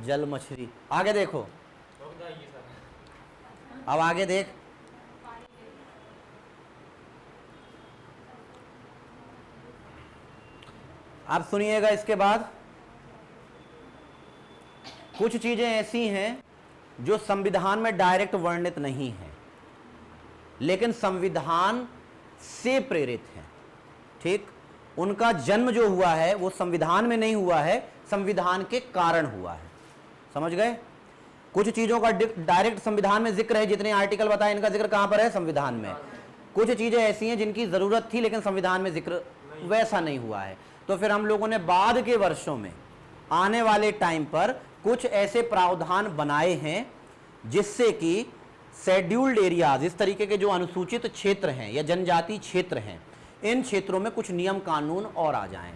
जल मछली। आगे देखो, अब आगे देख, आप सुनिएगा। इसके बाद कुछ चीजें ऐसी हैं जो संविधान में डायरेक्ट वर्णित नहीं है, लेकिन संविधान से प्रेरित है। ठीक, उनका जन्म जो हुआ है वो संविधान में नहीं हुआ है, संविधान के कारण हुआ है। समझ गए? कुछ चीजों का डायरेक्ट संविधान में जिक्र है, जितने आर्टिकल बताए इनका जिक्र कहां पर है, संविधान में। कुछ चीजें ऐसी हैं जिनकी जरूरत थी लेकिन संविधान में जिक्र वैसा नहीं हुआ है। तो फिर हम लोगों ने बाद के वर्षों में, आने वाले टाइम पर कुछ ऐसे प्रावधान बनाए हैं जिससे कि शेड्यूल्ड एरियाज, इस तरीके के जो अनुसूचित क्षेत्र हैं या जनजाति क्षेत्र हैं, इन क्षेत्रों में कुछ नियम कानून और आ जाएं।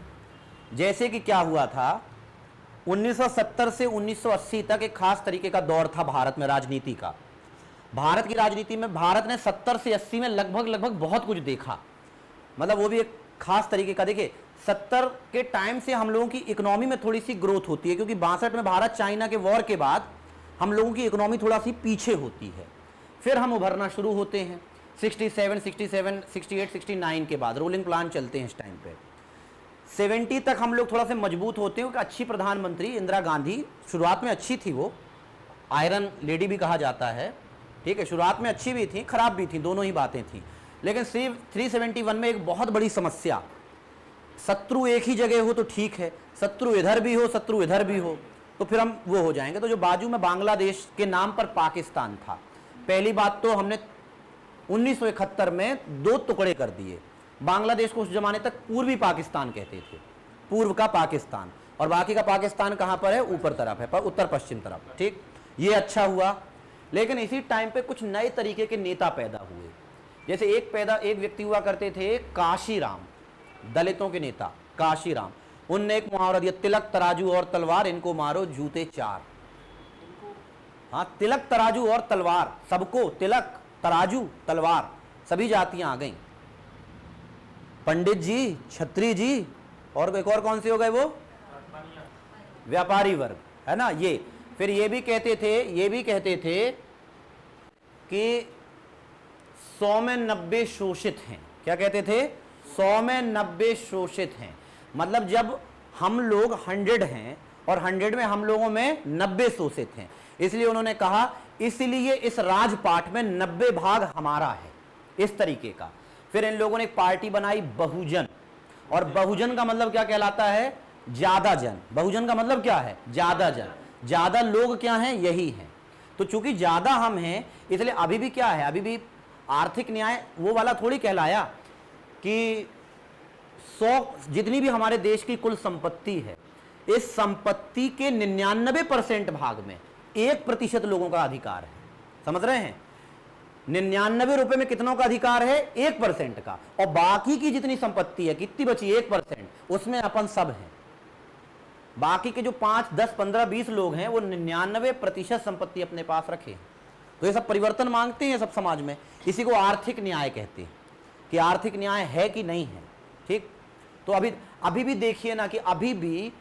जैसे कि क्या हुआ था, 1970 से 1980 तक एक खास तरीके का दौर था भारत में राजनीति का। भारत की राजनीति में भारत ने 70 से 80 में लगभग बहुत कुछ देखा, मतलब वो भी एक खास तरीके का। देखिए, 70 के टाइम से हम लोगों की इकोनॉमी में थोड़ी सी ग्रोथ होती है, क्योंकि 62 में भारत चाइना के वॉर के बाद हम लोगों की इकोनॉमी थोड़ा सी पीछे होती है, फिर हम उभरना शुरू होते हैं 67, 68, 69 के बाद रोलिंग प्लान चलते हैं इस टाइम पे। 70 तक हम लोग थोड़ा से मजबूत होते हैं, अच्छी प्रधानमंत्री इंदिरा गांधी, शुरुआत में अच्छी थी, वो आयरन लेडी भी कहा जाता है। ठीक है, शुरुआत में अच्छी भी थी, खराब भी थी, दोनों ही बातें थी। लेकिन 371 में एक बहुत बड़ी समस्या, शत्रु एक ही जगह हो तो ठीक है, शत्रु इधर भी हो, शत्रु इधर भी हो, तो फिर हम वो हो जाएंगे। तो जो बाजू में बांग्लादेश के नाम पर पाकिस्तान था, पहली बात तो हमने 1971 में 2 टुकड़े कर दिए। बांग्लादेश को उस जमाने तक पूर्वी पाकिस्तान कहते थे, पूर्व का पाकिस्तान, और बाकी का पाकिस्तान कहां पर है, ऊपर तरफ है, पर उत्तर पश्चिम तरफ। ठीक, ये अच्छा हुआ। लेकिन इसी टाइम पे कुछ नए तरीके के नेता पैदा हुए। जैसे एक व्यक्ति हुआ करते थे काशीराम, दलितों के नेता काशीराम। उनने एक मुहावरा दिया, तिलक तराजू और तलवार, इनको मारो जूते 4। हाँ, तिलक तराजू और तलवार, सबको तिलक तराजू तलवार, सभी जातियां आ गई। पंडित जी, छत्री जी, और एक और कौन से हो गए, वो व्यापारी वर्ग, है ना। ये फिर ये भी कहते थे कि 100 में 90 शोषित हैं। क्या कहते थे? 100 में 90 शोषित हैं। मतलब जब हम लोग 100 हैं और 100 में हम लोगों में 90 शोषित हैं, इसलिए उन्होंने कहा इसलिए इस राजपाट में 90 भाग हमारा है, इस तरीके का। फिर इन लोगों ने एक पार्टी बनाई बहुजन, और बहुजन का मतलब क्या कहलाता है? ज्यादा जन। बहुजन का मतलब क्या है? ज्यादा जन। ज्यादा लोग क्या हैं? यही हैं। तो चूंकि ज्यादा हम हैं, इसलिए अभी भी क्या है? अभी भी आर्थिक न्याय वो वाला थोड़ी कहलाया कि 100 जितनी भी हमारे देश की कुल संपत्ति है, इस संपत्ति के 99% भाग में 1% लोगों का अधिकार है। समझ रहे हैं? 99 रुपए में कितनों का अधिकार है? 1% का। और बाकी की जितनी संपत्ति है, कितनी बची? 1%, उसमें अपन सब हैं। बाकी के जो 5, 10, 15, 20 लोग हैं, वो 99% संपत्ति अपने पास रखे हैं। तो ये सब परिवर्तन मांगते हैं सब समाज में। इसी को आर्थिक न्याय कहते हैं कि आर्थिक न्याय है कि नहीं है। ठीक, तो अभी भी देखिए ना कि अभी भी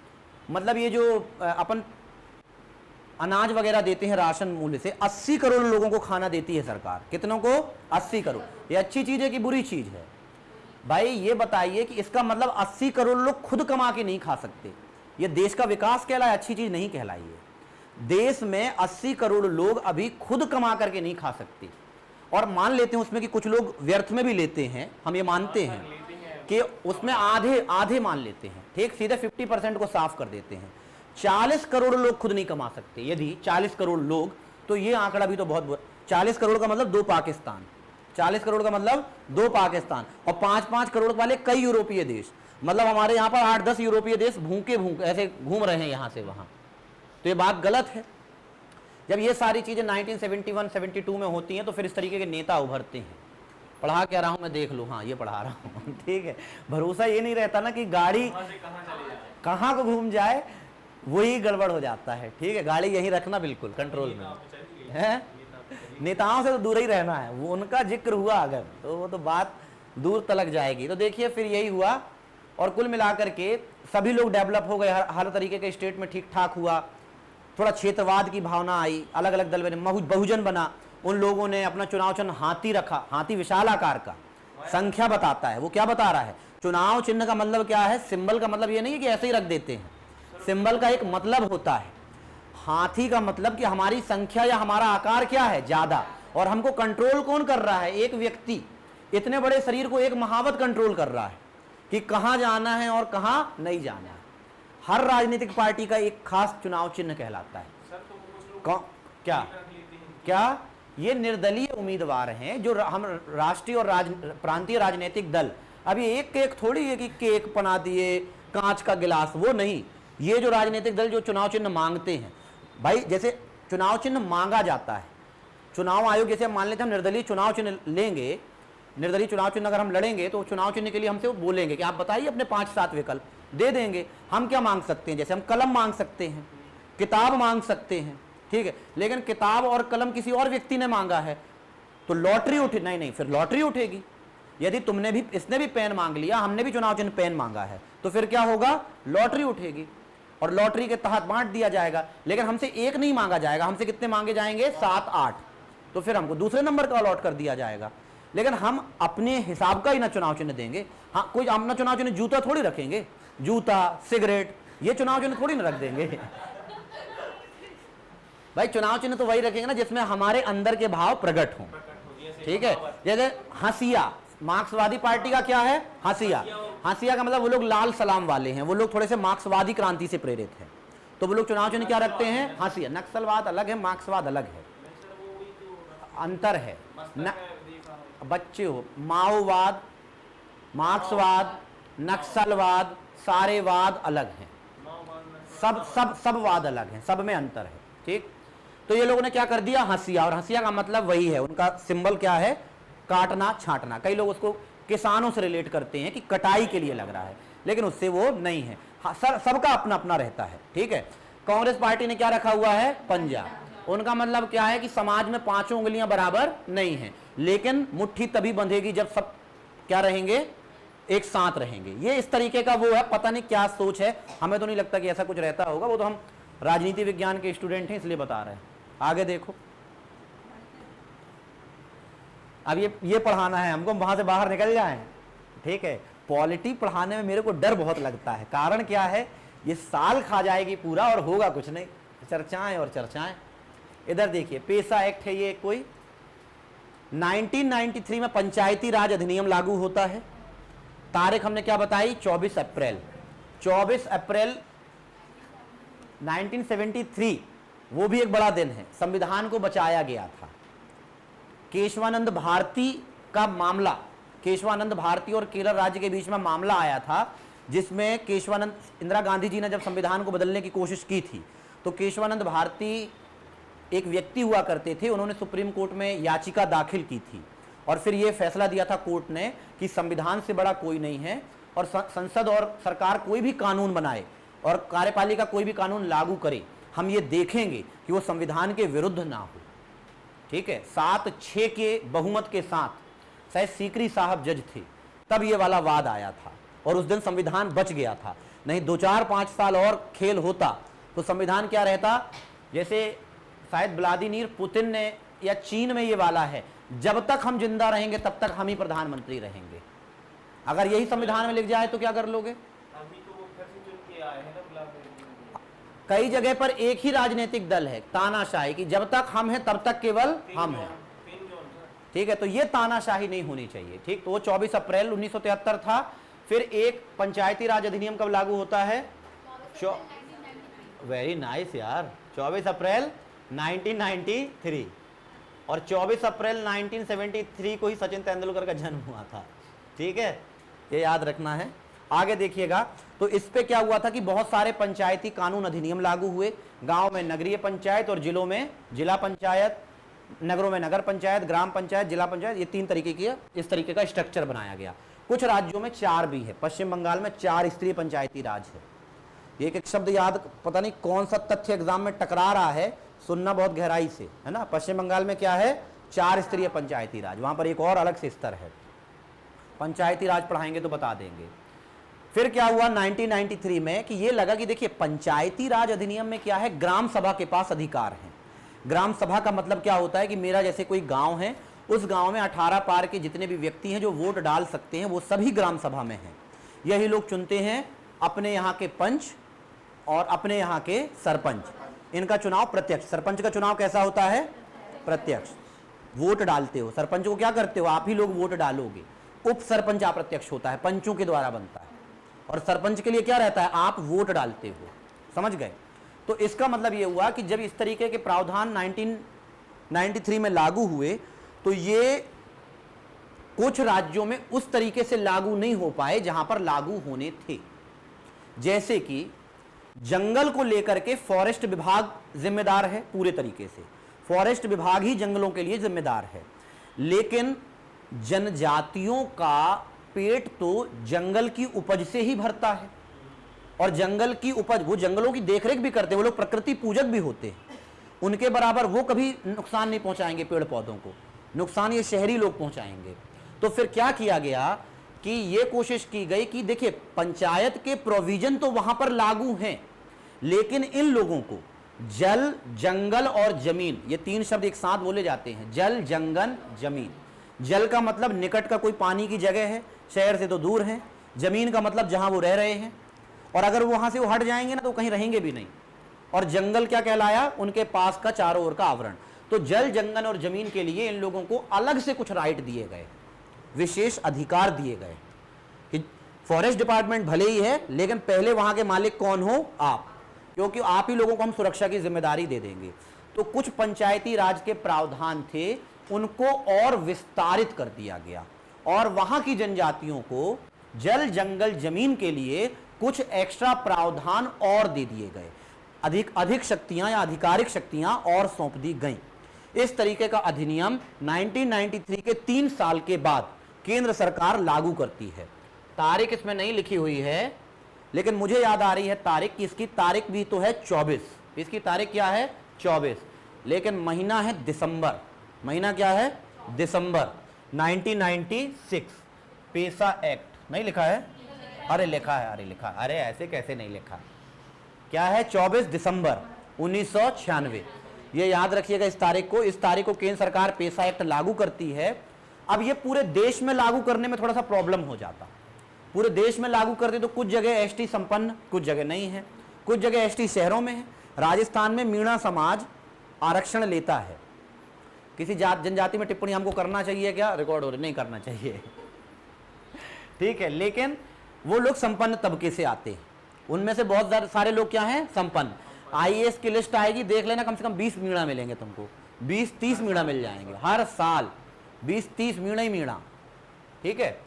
मतलब ये जो अपन अनाज वगैरह देते हैं राशन मूल्य से, 80 करोड़ लोगों को खाना देती है सरकार। कितनों को? 80 करोड़। ये अच्छी चीज है कि बुरी चीज है? भाई ये बताइए कि इसका मतलब 80 करोड़ लोग खुद कमा के नहीं खा सकते, ये देश का विकास कहलाए? अच्छी चीज नहीं कहलाई है। देश में 80 करोड़ लोग अभी खुद कमा करके नहीं खा सकते, और मान लेते हैं उसमें कि कुछ लोग व्यर्थ में भी लेते हैं, हम ये मानते हैं कि उसमें आधे मान लेते हैं। ठीक, सीधे 50% को साफ कर देते हैं। 40 करोड़ लोग खुद नहीं कमा सकते। यदि 40 करोड़ लोग, तो ये आंकड़ा भी तो बहुत 40 करोड़ का मतलब 2 पाकिस्तान, 40 करोड़ का मतलब 2 पाकिस्तान, और 5-5 करोड़ वाले कई यूरोपीय देश। मतलब हमारे यहाँ पर 8-10 यूरोपीय देश भूखे ऐसे घूम रहे हैं यहाँ से वहाँ। तो ये बात गलत है। जब ये सारी चीजें 1971-72 में होती हैं, तो फिर इस तरीके के नेता उभरते हैं। पढ़ा क्या रहा हूँ मैं? देख लो। हाँ, ये पढ़ा रहा हूँ। ठीक है, भरोसा ये नहीं रहता ना कि गाड़ी कहाँ को घूम जाए, वही गड़बड़ हो जाता है। ठीक है, गाड़ी यहीं रखना बिल्कुल कंट्रोल में है। नेताओं से तो दूर ही रहना है। वो उनका जिक्र हुआ अगर, तो वो तो बात दूर तलक जाएगी। तो देखिए फिर यही हुआ, और कुल मिलाकर के सभी लोग डेवलप हो गए, हर तरीके के स्टेट में ठीक ठाक हुआ। थोड़ा क्षेत्रवाद की भावना आई, अलग अलग दल बने, बहुजन बना। उन लोगों ने अपना चुनाव चिन्ह हाथी रखा। हाथी विशाल आकार का, संख्या बताता है। वो क्या बता रहा है? चुनाव चिन्ह का मतलब क्या है? सिंबल का मतलब ये नहीं है कि ऐसे ही रख देते हैं, सिंबल का एक मतलब होता है। हाथी का मतलब कि हमारी संख्या या हमारा आकार क्या है? ज्यादा। और हमको कंट्रोल कौन कर रहा है? एक व्यक्ति। इतने बड़े शरीर को एक महावत कंट्रोल कर रहा है कि कहां जाना है और कहां नहीं जाना है। हर राजनीतिक पार्टी का एक खास चुनाव चिन्ह कहलाता है। क्या ये निर्दलीय उम्मीदवार हैं जो हम राष्ट्रीय और प्रांतीय राजनीतिक दल, अभी एक थोड़ी है कि केक बना दिए, कांच का गिलास, वो नहीं। ये जो राजनीतिक दल जो चुनाव चिन्ह मांगते हैं, भाई जैसे चुनाव चिन्ह मांगा जाता है, चुनाव आयोग जैसे मान लेते हैं हम निर्दलीय चुनाव चिन्ह लेंगे, निर्दलीय चुनाव चिन्ह अगर हम लड़ेंगे तो चुनाव चिन्ह के लिए हमसे वो बोलेंगे कि आप बताइए अपने 5-7 विकल्प, दे देंगे। हम क्या मांग सकते हैं? जैसे हम कलम मांग सकते हैं, किताब मांग सकते हैं। ठीक है, लेकिन किताब और कलम किसी और व्यक्ति ने मांगा है तो लॉटरी उठे, नहीं, फिर लॉटरी उठेगी। यदि तुमने भी, इसने भी पेन मांग लिया, हमने भी चुनाव चिन्ह पेन मांगा है, तो फिर क्या होगा? लॉटरी उठेगी, और लॉटरी के तहत बांट दिया जाएगा। लेकिन हमसे एक नहीं मांगा जाएगा, हमसे कितने मांगे जाएंगे? 7-8, तो फिर हमको दूसरे नंबर का अलॉट कर दिया जाएगा। लेकिन हम अपने हिसाब का ही ना चुनाव चिन्ह देंगे। हाँ, कोई अपना चुनाव चिन्ह जूता थोड़ी रखेंगे, जूता, सिगरेट, ये चुनाव चिन्ह थोड़ी ना रख देंगे। भाई चुनाव चिन्ह तो वही रखेंगे ना जिसमें हमारे अंदर के भाव प्रकट हों। ठीक है, जैसे हंसिया, मार्क्सवादी पार्टी का क्या है? हंसिया। हंसिया का मतलब वो लोग लाल सलाम वाले हैं, वो लोग थोड़े से मार्क्सवादी क्रांति से प्रेरित हैं, तो वो लोग चुनाव चिन्ह क्या रखते हैं? हंसिया। नक्सलवाद अलग है, मार्क्सवाद अलग है, अंतर है। बच्चे हो, माओवाद, मार्क्सवाद, नक्सलवाद, सारे वाद अलग हैं, सब वाद अलग हैं, सब में अंतर है। ठीक, तो ये लोगों ने क्या कर दिया? हंसिया। और हंसिया का मतलब वही है, उनका सिंबल क्या है? काटना, छांटना। कई लोग उसको किसानों से रिलेट करते हैं कि कटाई के लिए लग रहा है, लेकिन उससे वो नहीं है। सबका अपना अपना रहता है। ठीक है, कांग्रेस पार्टी ने क्या रखा हुआ है? पंजा। उनका मतलब क्या है कि समाज में 5 उंगलियां बराबर नहीं है, लेकिन मुट्ठी तभी बंधेगी जब सब क्या रहेंगे? एक साथ रहेंगे। ये इस तरीके का वो है, पता नहीं क्या सोच है, हमें तो नहीं लगता कि ऐसा कुछ रहता होगा। वो तो हम राजनीति विज्ञान के स्टूडेंट हैं इसलिए बता रहे हैं। आगे देखो, अब ये पढ़ाना है हमको, वहां से बाहर निकल जाएं। ठीक है, पॉलिटी पढ़ाने में मेरे को डर बहुत लगता है। कारण क्या है, ये साल खा जाएगी पूरा और होगा कुछ नहीं, चर्चाएं और चर्चाएं। इधर देखिए, पेशा एक्ट है ये कोई। 1993 में पंचायती राज अधिनियम लागू होता है। तारीख हमने क्या बताई, 24 अप्रैल। 24 अप्रैल 1973, वो भी एक बड़ा दिन है, संविधान को बचाया गया था। केशवानंद भारती का मामला, केशवानंद भारती और केरल राज्य के बीच में मामला आया था, जिसमें केशवानंद, इंदिरा गांधी जी ने जब संविधान को बदलने की कोशिश की थी तो केशवानंद भारती एक व्यक्ति हुआ करते थे, उन्होंने सुप्रीम कोर्ट में याचिका दाखिल की थी और फिर यह फैसला दिया था कोर्ट ने कि संविधान से बड़ा कोई नहीं है और संसद और सरकार कोई भी कानून बनाए और कार्यपालिका कोई भी कानून लागू करे, हम ये देखेंगे कि वो संविधान के विरुद्ध ना हो। ठीक है, 7-6 के बहुमत के साथ, शायद सीकरी साहब जज थे, तब ये वाला वाद आया था और उस दिन संविधान बच गया था। नहीं 2-4-5 साल और खेल होता तो संविधान क्या रहता, जैसे शायद व्लादिमीर पुतिन ने या चीन में ये वाला है, जब तक हम जिंदा रहेंगे तब तक हम ही प्रधानमंत्री रहेंगे। अगर यही संविधान में लिख जाए तो क्या कर लोगे? कई जगह पर एक ही राजनीतिक दल है, तानाशाही की, जब तक हम हैं तब तक केवल हम हैं। ठीक है, तो ये तानाशाही नहीं होनी चाहिए। ठीक, तो वो 24 अप्रैल 1973 था। फिर एक पंचायती राज अधिनियम कब लागू होता है? वेरी नाइस यार, 24 अप्रैल 1993 और 24 अप्रैल 1973 को ही सचिन तेंदुलकर का जन्म हुआ था। ठीक है, ये याद रखना है। आगे देखिएगा, तो इस पे क्या हुआ था कि बहुत सारे पंचायती कानून अधिनियम लागू हुए। गांव में नगरीय पंचायत और जिलों में जिला पंचायत, नगरों में नगर पंचायत, ग्राम पंचायत, जिला पंचायत, ये 3 तरीके की, इस तरीके का स्ट्रक्चर बनाया गया। कुछ राज्यों में 4 भी है। पश्चिम बंगाल में 4 स्तरीय पंचायती राज है। एक शब्द याद, पता नहीं कौन सा तथ्य एग्जाम में टकरा रहा है, सुनना बहुत गहराई से, है ना। पश्चिम बंगाल में क्या है? 4 स्तरीय पंचायती राज। वहां पर एक और अलग से स्तर है, पंचायती राज पढ़ाएंगे तो बता देंगे। फिर क्या हुआ 1993 में कि ये लगा कि देखिए पंचायती राज अधिनियम में क्या है, ग्राम सभा के पास अधिकार है। ग्राम सभा का मतलब क्या होता है कि मेरा जैसे कोई गांव है, उस गांव में 18 पार के जितने भी व्यक्ति हैं जो वोट डाल सकते हैं वो सभी ग्राम सभा में हैं। यही लोग चुनते हैं अपने यहाँ के पंच और अपने यहाँ के सरपंच। इनका चुनाव प्रत्यक्ष, सरपंच का चुनाव कैसा होता है? प्रत्यक्ष, वोट डालते हो। सरपंच को क्या करते हो? आप ही लोग वोट डालोगे। उप सरपंच अप्रत्यक्ष होता है, पंचों के द्वारा बनता है। और सरपंच के लिए क्या रहता है? आप वोट डालते हो। समझ गए? तो इसका मतलब ये हुआ कि जब इस तरीके के प्रावधान 1993 में लागू हुए तो ये कुछ राज्यों में उस तरीके से लागू नहीं हो पाए जहां पर लागू होने थे। जैसे कि जंगल को लेकर के फॉरेस्ट विभाग जिम्मेदार है पूरे तरीके से, फॉरेस्ट विभाग ही जंगलों के लिए जिम्मेदार है। लेकिन जनजातियों का पेट तो जंगल की उपज से ही भरता है और जंगल की उपज, वो जंगलों की देखरेख भी करते हैं, वो लोग प्रकृति पूजक भी होते हैं। उनके बराबर वो कभी नुकसान नहीं पहुंचाएंगे पेड़ पौधों को, नुकसान ये शहरी लोग पहुंचाएंगे। तो फिर क्या किया गया कि ये कोशिश की गई कि देखिए पंचायत के प्रोविजन तो वहां पर लागू हैं, लेकिन इन लोगों को जल, जंगल और जमीन, ये 3 शब्द एक साथ बोले जाते हैं, जल, जंगल, जमीन। जल का मतलब निकट का कोई पानी की जगह है, शहर से तो दूर है। जमीन का मतलब जहां वो रह रहे हैं, और अगर वहां से वो हट जाएंगे ना तो कहीं रहेंगे भी नहीं। और जंगल क्या कहलाया? उनके पास का चारों ओर का आवरण। तो जल, जंगल और जमीन के लिए इन लोगों को अलग से कुछ राइट दिए गए, विशेष अधिकार दिए गए कि फॉरेस्ट डिपार्टमेंट भले ही है लेकिन पहले वहां के मालिक कौन हो? आप, क्योंकि आप ही लोगों को हम सुरक्षा की जिम्मेदारी दे देंगे। तो कुछ पंचायती राज के प्रावधान थे, उनको और विस्तारित कर दिया गया और वहां की जनजातियों को जल, जंगल, जमीन के लिए कुछ एक्स्ट्रा प्रावधान और दे दिए गए, अधिक शक्तियां या आधिकारिक शक्तियां और सौंप दी गईं। इस तरीके का अधिनियम 1993 के 3 साल के बाद केंद्र सरकार लागू करती है। तारीख इसमें नहीं लिखी हुई है लेकिन मुझे याद आ रही है तारीख की, इसकी तारीख भी तो है 24, इसकी तारीख क्या है? 24, लेकिन महीना है दिसंबर। महीना क्या है? दिसंबर 1996। पेशा एक्ट नहीं लिखा है? अरे लिखा है, अरे लिखा, अरे ऐसे कैसे नहीं लिखा? क्या है? 24 दिसंबर 1996। ये याद रखिएगा इस तारीख को। इस तारीख को केंद्र सरकार पेशा एक्ट लागू करती है अब ये पूरे देश में लागू करने में थोड़ा सा प्रॉब्लम हो जाता। पूरे देश में लागू करते तो कुछ जगह एसटी संपन्न, कुछ जगह नहीं है, कुछ जगह एसटी शहरों में है। राजस्थान में मीणा समाज आरक्षण लेता है। किसी जात जनजाति में टिप्पणी हमको करना चाहिए क्या? रिकॉर्ड हो रही, नहीं करना चाहिए ठीक है, लेकिन वो लोग संपन्न तबके से आते हैं, उनमें से बहुत सारे लोग क्या हैं? संपन्न। आईएएस की लिस्ट आएगी, देख लेना, कम से कम 20 मीणा मिलेंगे तुमको, 20-30 मीणा मिल जाएंगे हर साल, 20-30 मीणा ही मीणा। ठीक है,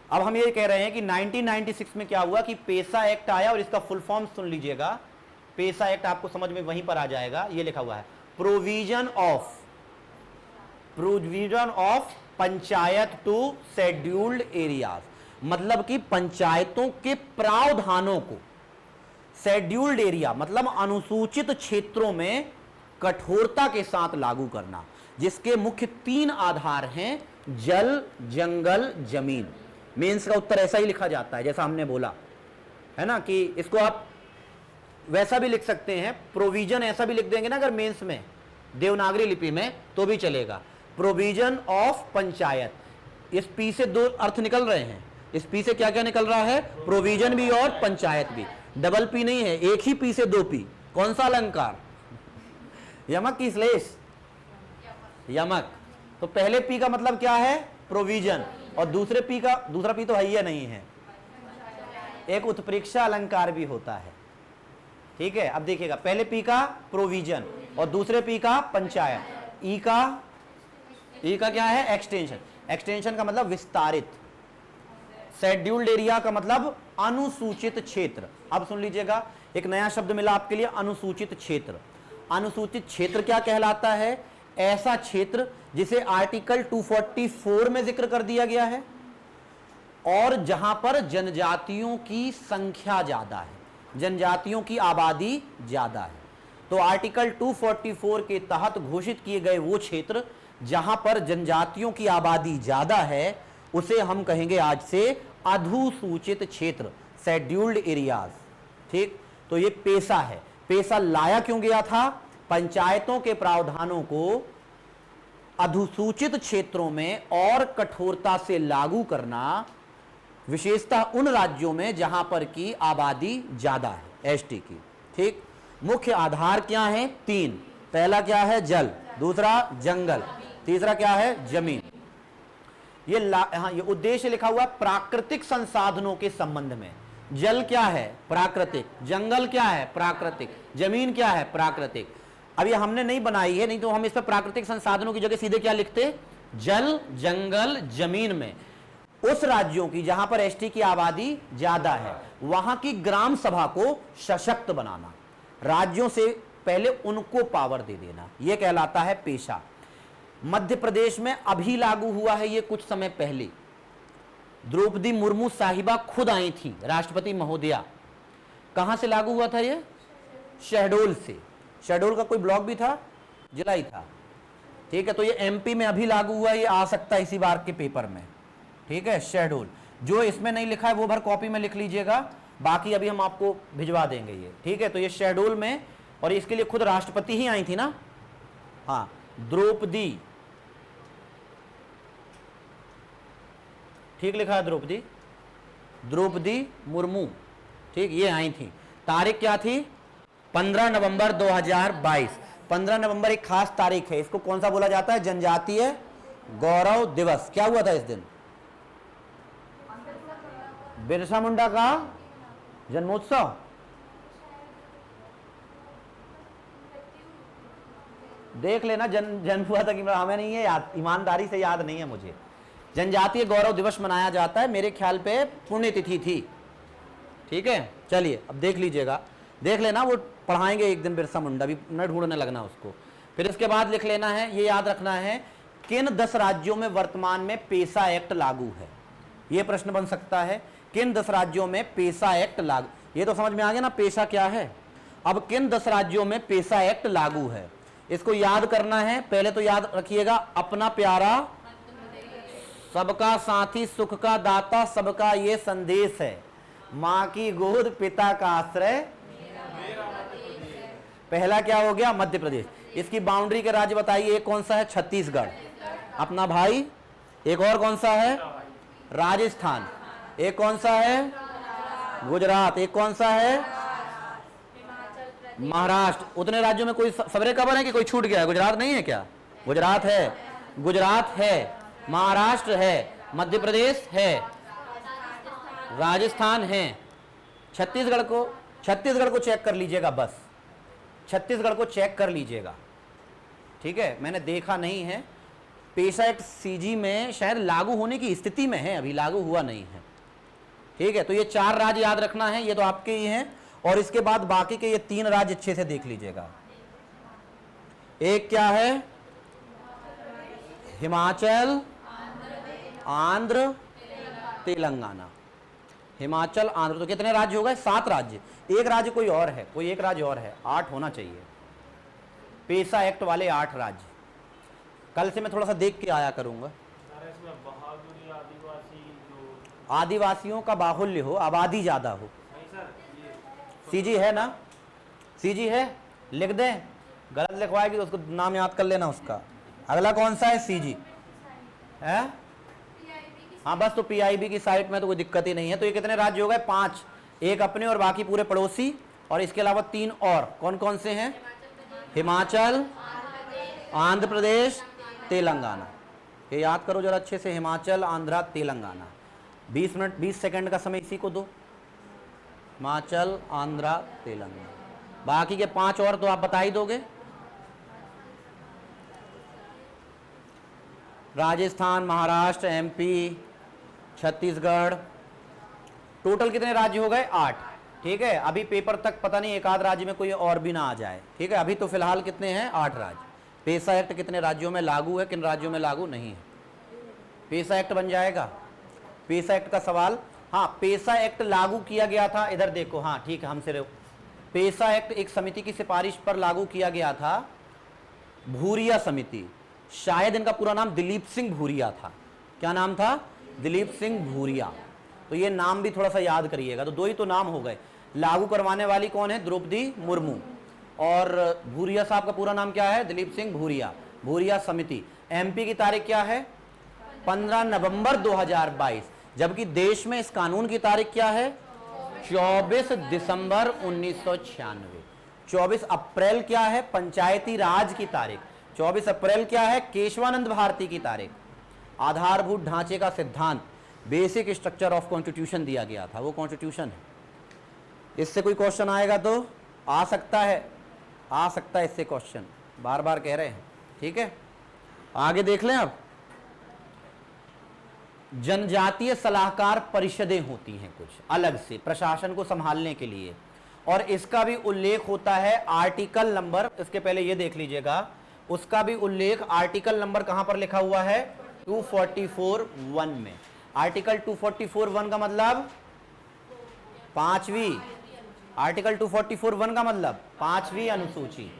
अब हम ये कह रहे हैं कि 1996 में क्या हुआ कि पेसा एक्ट आया, और इसका फुल फॉर्म सुन लीजिएगा। पेसा एक्ट आपको समझ में वहीं पर आ जाएगा, ये लिखा हुआ है provision of panchayat to scheduled areas, मतलब कि पंचायतों के प्रावधानों को शेड्यूल्ड एरिया मतलब अनुसूचित क्षेत्रों में कठोरता के साथ लागू करना, जिसके मुख्य 3 आधार हैं, जल, जंगल, जमीन। मेंस का उत्तर ऐसा ही लिखा जाता है जैसा हमने बोला है ना, कि इसको आप वैसा भी लिख सकते हैं, प्रोविजन ऐसा भी लिख देंगे ना अगर मेंस में देवनागरी लिपि में तो भी चलेगा, प्रोविजन ऑफ पंचायत। इस पी से 2 अर्थ निकल रहे हैं, इस पी से क्या क्या निकल रहा है? प्रोविजन भी और पंचायत भी, डबल पी नहीं है, एक ही पी से 2 पी। कौन सा अलंकार? यमक की श्लेष? यमक। तो पहले पी का मतलब क्या है? प्रोविजन, और दूसरे पी का, दूसरा पी तो है ही नहीं है, एक उत्प्रेक्षा अलंकार भी होता है। ठीक है, अब देखिएगा, पहले पी का प्रोविजन और दूसरे पी का पंचायत। ई का क्या है? एक्सटेंशन। एक्सटेंशन का मतलब विस्तारित। शेड्यूल्ड एरिया का मतलब अनुसूचित क्षेत्र। अब सुन लीजिएगा, एक नया शब्द मिला आपके लिए, अनुसूचित क्षेत्र। अनुसूचित क्षेत्र क्या कहलाता है? ऐसा क्षेत्र जिसे आर्टिकल 244 में जिक्र कर दिया गया है और जहां पर जनजातियों की संख्या ज्यादा है, जनजातियों की आबादी ज्यादा है। तो आर्टिकल 244 के तहत घोषित किए गए वो क्षेत्र जहां पर जनजातियों की आबादी ज्यादा है, उसे हम कहेंगे आज से अधुसूचित क्षेत्र, शेड्यूल्ड एरियाज। ठीक, तो ये पेशा है। पेशा लाया क्यों गया था? पंचायतों के प्रावधानों को अधुसूचित क्षेत्रों में और कठोरता से लागू करना, विशेषतः उन राज्यों में जहां पर की आबादी ज्यादा है, एसटी की। ठीक, मुख्य आधार क्या है? 3। पहला क्या है? जल, दूसरा जंगल, तीसरा क्या है? जमीन। ये उद्देश्य लिखा हुआ प्राकृतिक संसाधनों के संबंध में। जल क्या है? प्राकृतिक। जंगल क्या है? प्राकृतिक। जमीन क्या है? प्राकृतिक। अब ये हमने नहीं बनाई है, नहीं तो हम इस पर प्राकृतिक संसाधनों की जगह सीधे क्या लिखते? जल, जंगल, जमीन में उस राज्यों की जहां पर एसटी की आबादी ज्यादा है, वहां की ग्राम सभा को सशक्त बनाना, राज्यों से पहले उनको पावर दे देना, यह कहलाता है पेशा। मध्य प्रदेश में अभी लागू हुआ है ये कुछ समय पहले। द्रौपदी मुर्मू साहिबा खुद आई थी, राष्ट्रपति महोदया। कहां से लागू हुआ था ये? शहडोल से। शहडोल का कोई ब्लॉक भी था? जिला ही था। ठीक है, तो ये एमपी में अभी लागू हुआ, ये आ सकता है इसी बार के पेपर में। ठीक है, शहडोल। जो इसमें नहीं लिखा है वो भर कॉपी में लिख लीजिएगा, बाकी अभी हम आपको भिजवा देंगे ये। ठीक है, तो ये शहडोल में, और इसके लिए खुद राष्ट्रपति ही आई थी ना। हाँ, द्रौपदी, ठीक लिखा है द्रौपदी, द्रौपदी मुर्मू। ठीक, ये आई थी। तारीख क्या थी? 15 नवंबर 2022। 15 नवंबर एक खास तारीख है, इसको कौन सा बोला जाता है? जनजातीय गौरव दिवस। क्या हुआ था इस दिन? बिरसा मुंडा का जन्मोत्सव। देख लेना जन्म हुआ था कि हमें नहीं है याद, ईमानदारी से याद नहीं है मुझे। जनजातीय गौरव दिवस मनाया जाता है, मेरे ख्याल पे पुण्यतिथि थी। ठीक है, चलिए अब देख लीजिएगा, देख लेना, वो पढ़ाएंगे एक दिन बिरसा मुंडा भी, न ढूंढने लगना उसको। फिर इसके बाद लिख लेना है, ये याद रखना है, किन 10 राज्यों में वर्तमान में पेशा एक्ट लागू है? ये प्रश्न बन सकता है, किन 10 राज्यों में पेशा एक्ट लागू? ये तो समझ में आ गया ना पेशा क्या है। अब किन 10 राज्यों में पेशा एक्ट लागू है, इसको याद करना है। पहले तो याद रखिएगा, अपना प्यारा, सबका साथी, सुख का दाता, सबका ये संदेश है, मां की गोद, पिता का आश्रय। पहला क्या हो गया? मध्य प्रदेश। इसकी बाउंड्री के राज्य बताइए, एक कौन सा है? छत्तीसगढ़। अपना भाई। एक और कौन सा है? राजस्थान। एक कौन सा है? गुजरात। एक कौन सा है? महाराष्ट्र। उतने राज्यों में कोई सबरे कवर है कि कोई छूट गया है? गुजरात नहीं है क्या? गुजरात है, गुजरात है, महाराष्ट्र है, मध्य प्रदेश है, राजस्थान है, छत्तीसगढ़ को चेक कर लीजिएगा, बस छत्तीसगढ़ को चेक कर लीजिएगा। ठीक है, मैंने देखा नहीं है। पेशा एक्ट सीजी में शायद लागू होने की स्थिति में है, अभी लागू हुआ नहीं है। ठीक है, तो ये 4 राज्य याद रखना है, ये तो आपके ही हैं। और इसके बाद बाकी के ये 3 राज्य अच्छे से देख लीजिएगा। एक क्या है? हिमाचल, आंध्र, तेलंगाना। हिमाचल, आंध्र, तो कितने राज्य हो गए? 7 राज्य। एक राज्य कोई और है, कोई एक राज्य और है, 8 होना चाहिए। पेशा एक्ट वाले 8 राज्य। कल से मैं थोड़ा सा देख के आया करूंगा। आदिवासियों का बाहुल्य हो, आबादी ज्यादा हो। सीजी है ना? सीजी है, लिख दें। गलत लिखवाएगी तो उसको नाम याद कर लेना उसका। अगला कौन सा है? सीजी है। हाँ बस, तो पीआईबी की साइट में तो कोई दिक्कत ही नहीं है। तो ये कितने राज्य हो गए? 5। एक अपने और बाकी पूरे पड़ोसी, और इसके अलावा 3 और। कौन कौन से हैं? हिमाचल, आंध्र प्रदेश, तेलंगाना। ये याद करो जरा अच्छे से, हिमाचल, आंध्र, तेलंगाना। 20 मिनट 20 सेकंड का समय इसी को दो। हिमाचल, आंध्र, तेलंगाना। बाकी के 5 और तो आप बता ही दोगे। राजस्थान, महाराष्ट्र, एमपी, छत्तीसगढ़। टोटल कितने राज्य हो गए? 8। ठीक है, अभी पेपर तक पता नहीं एक आध राज्य में कोई और भी ना आ जाए। ठीक है, अभी तो फिलहाल कितने हैं? 8 राज्य। पेशा एक्ट कितने राज्यों में लागू है, किन राज्यों में लागू नहीं है? पेशा एक्ट बन जाएगा। पेशा एक्ट का सवाल, हाँ पेशा एक्ट लागू किया गया था, इधर देखो, हाँ ठीक है, हमसे पेशा एक्ट एक समिति की सिफारिश पर लागू किया गया था, भूरिया समिति। शायद इनका पूरा नाम दिलीप सिंह भूरिया था। क्या नाम था? दिलीप सिंह भूरिया। तो ये नाम भी थोड़ा सा याद करिएगा। तो 2 ही तो नाम हो गए। लागू करवाने वाली कौन है? द्रौपदी मुर्मू। और भूरिया साहब का पूरा नाम क्या है? दिलीप सिंह भूरिया। भूरिया समिति। एमपी की तारीख क्या है? 15 नवंबर 2022। जबकि देश में इस कानून की तारीख क्या है? 24 दिसंबर 1996। 24 अप्रैल क्या है? पंचायती राज की तारीख। 24 अप्रैल क्या है? केशवानंद भारती की तारीख। आधारभूत ढांचे का सिद्धांत, बेसिक स्ट्रक्चर ऑफ कॉन्स्टिट्यूशन दिया गया था, वो कॉन्स्टिट्यूशन है। इससे कोई क्वेश्चन आएगा तो आ सकता है, आ सकता है इससे क्वेश्चन, बार बार कह रहे हैं। ठीक है, आगे देख लें। अब जनजातीय सलाहकार परिषदें होती हैं कुछ अलग से प्रशासन को संभालने के लिए, और इसका भी उल्लेख होता है आर्टिकल नंबर, इसके पहले ये देख लीजिएगा, उसका भी उल्लेख आर्टिकल नंबर कहां पर लिखा हुआ है? 244(1) में। आर्टिकल 244(1) का मतलब 5वीं, आर्टिकल 244(1) का मतलब 5वीं अनुसूची।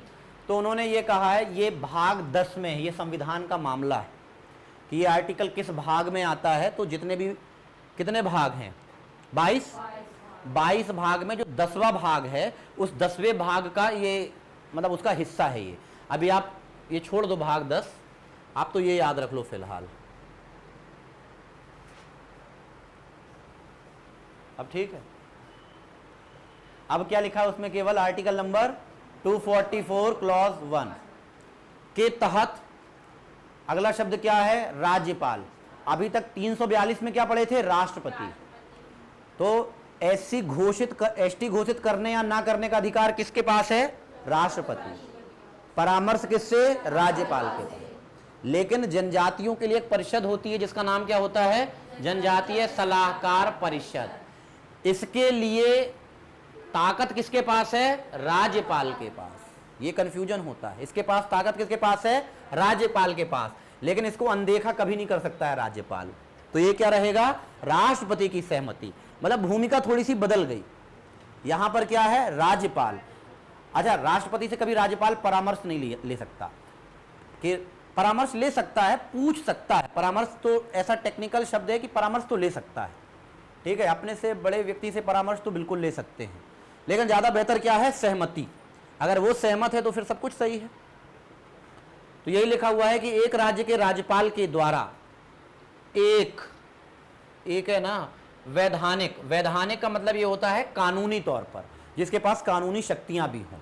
तो उन्होंने ये कहा है, ये भाग 10 में है, ये संविधान का मामला है कि ये आर्टिकल किस भाग में आता है। तो जितने भी, कितने भाग हैं? 22 भाग में जो 10वां भाग है, उस 10वें भाग का ये मतलब उसका हिस्सा है ये। अभी आप ये छोड़ दो भाग 10, आप तो ये याद रख लो फिलहाल। अब ठीक है, अब क्या लिखा है उसमें? केवल आर्टिकल नंबर 244 क्लॉज 1 के तहत अगला शब्द क्या है? राज्यपाल। अभी तक 342 में क्या पढ़े थे? राष्ट्रपति। तो एसटी घोषित करने या ना करने का अधिकार किसके पास है? राष्ट्रपति। परामर्श किससे? राज्यपाल के पास। लेकिन जनजातियों के लिए एक परिषद होती है जिसका नाम क्या होता है? जनजातीय सलाहकार परिषद। इसके लिए ताकत किसके पास है? राज्यपाल के पास। ये कंफ्यूजन होता है, इसके पास ताकत किसके पास है? राज्यपाल के पास। लेकिन इसको अनदेखा कभी नहीं कर सकता है राज्यपाल। तो ये क्या रहेगा? राष्ट्रपति की सहमति। मतलब भूमिका थोड़ी सी बदल गई। यहां पर क्या है? राज्यपाल। अच्छा, राष्ट्रपति से कभी राज्यपाल परामर्श नहीं ले सकता, कि परामर्श ले सकता है, पूछ सकता है। परामर्श तो ऐसा टेक्निकल शब्द है कि परामर्श तो ले सकता है। ठीक है, अपने से बड़े व्यक्ति से परामर्श तो बिल्कुल ले सकते हैं, लेकिन ज्यादा बेहतर क्या है? सहमति। अगर वो सहमत है तो फिर सब कुछ सही है। तो यही लिखा हुआ है कि एक राज्य के राज्यपाल के द्वारा एक है ना वैधानिक, वैधानिक का मतलब ये होता है कानूनी तौर पर, जिसके पास कानूनी शक्तियां भी हों,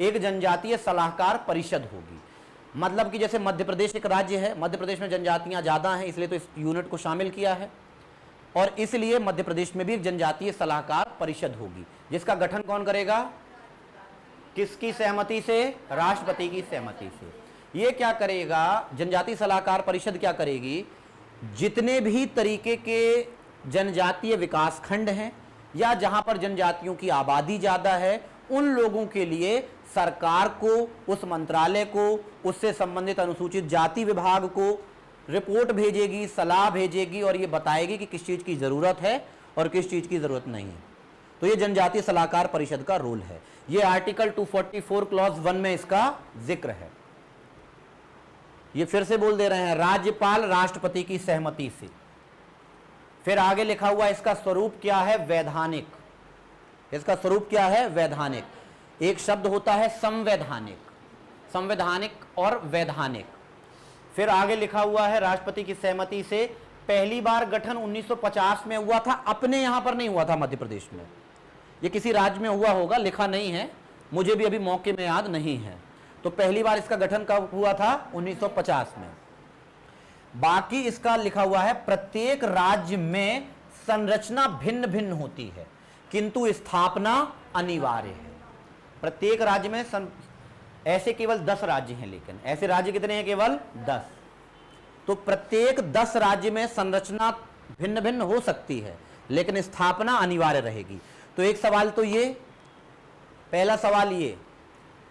एक जनजातीय सलाहकार परिषद होगी। मतलब कि जैसे मध्य प्रदेश एक राज्य है, मध्य प्रदेश में जनजातियां ज्यादा हैं, इसलिए तो इस यूनिट को शामिल किया है, और इसलिए मध्य प्रदेश में भी एक जनजातीय सलाहकार परिषद होगी, जिसका गठन कौन करेगा? किसकी सहमति से? राष्ट्रपति की सहमति से। ये क्या करेगा? जनजातीय सलाहकार परिषद क्या करेगी? जितने भी तरीके के जनजातीय विकास खंड हैं या जहां पर जनजातियों की आबादी ज्यादा है, उन लोगों के लिए सरकार को, उस मंत्रालय को, उससे संबंधित अनुसूचित जाति विभाग को रिपोर्ट भेजेगी, सलाह भेजेगी और ये बताएगी कि किस चीज की जरूरत है और किस चीज की जरूरत नहीं है। तो ये जनजातीय सलाहकार परिषद का रोल है। ये आर्टिकल 244 क्लॉज 1 में इसका जिक्र है। ये फिर से बोल दे रहे हैं, राज्यपाल राष्ट्रपति की सहमति से। फिर आगे लिखा हुआ इसका स्वरूप क्या है? वैधानिक। इसका स्वरूप क्या है? वैधानिक। एक शब्द होता है संवैधानिक, संवैधानिक और वैधानिक। फिर आगे लिखा हुआ है राष्ट्रपति की सहमति से। पहली बार गठन 1950 में हुआ था, अपने यहां पर नहीं हुआ था मध्य प्रदेश में, ये किसी राज्य में हुआ होगा, लिखा नहीं है, मुझे भी अभी मौके में याद नहीं है। तो पहली बार इसका गठन कब हुआ था? 1950 में। बाकी इसका लिखा हुआ है प्रत्येक राज्य में संरचना भिन्न भिन्न होती है किंतु स्थापना अनिवार्य है। प्रत्येक राज्य में ऐसे केवल 10 राज्य हैं, लेकिन ऐसे राज्य कितने हैं? केवल 10। तो प्रत्येक 10 राज्य में संरचना भिन्न भिन्न हो सकती है, लेकिन स्थापना अनिवार्य रहेगी। तो एक सवाल तो ये, पहला सवाल ये,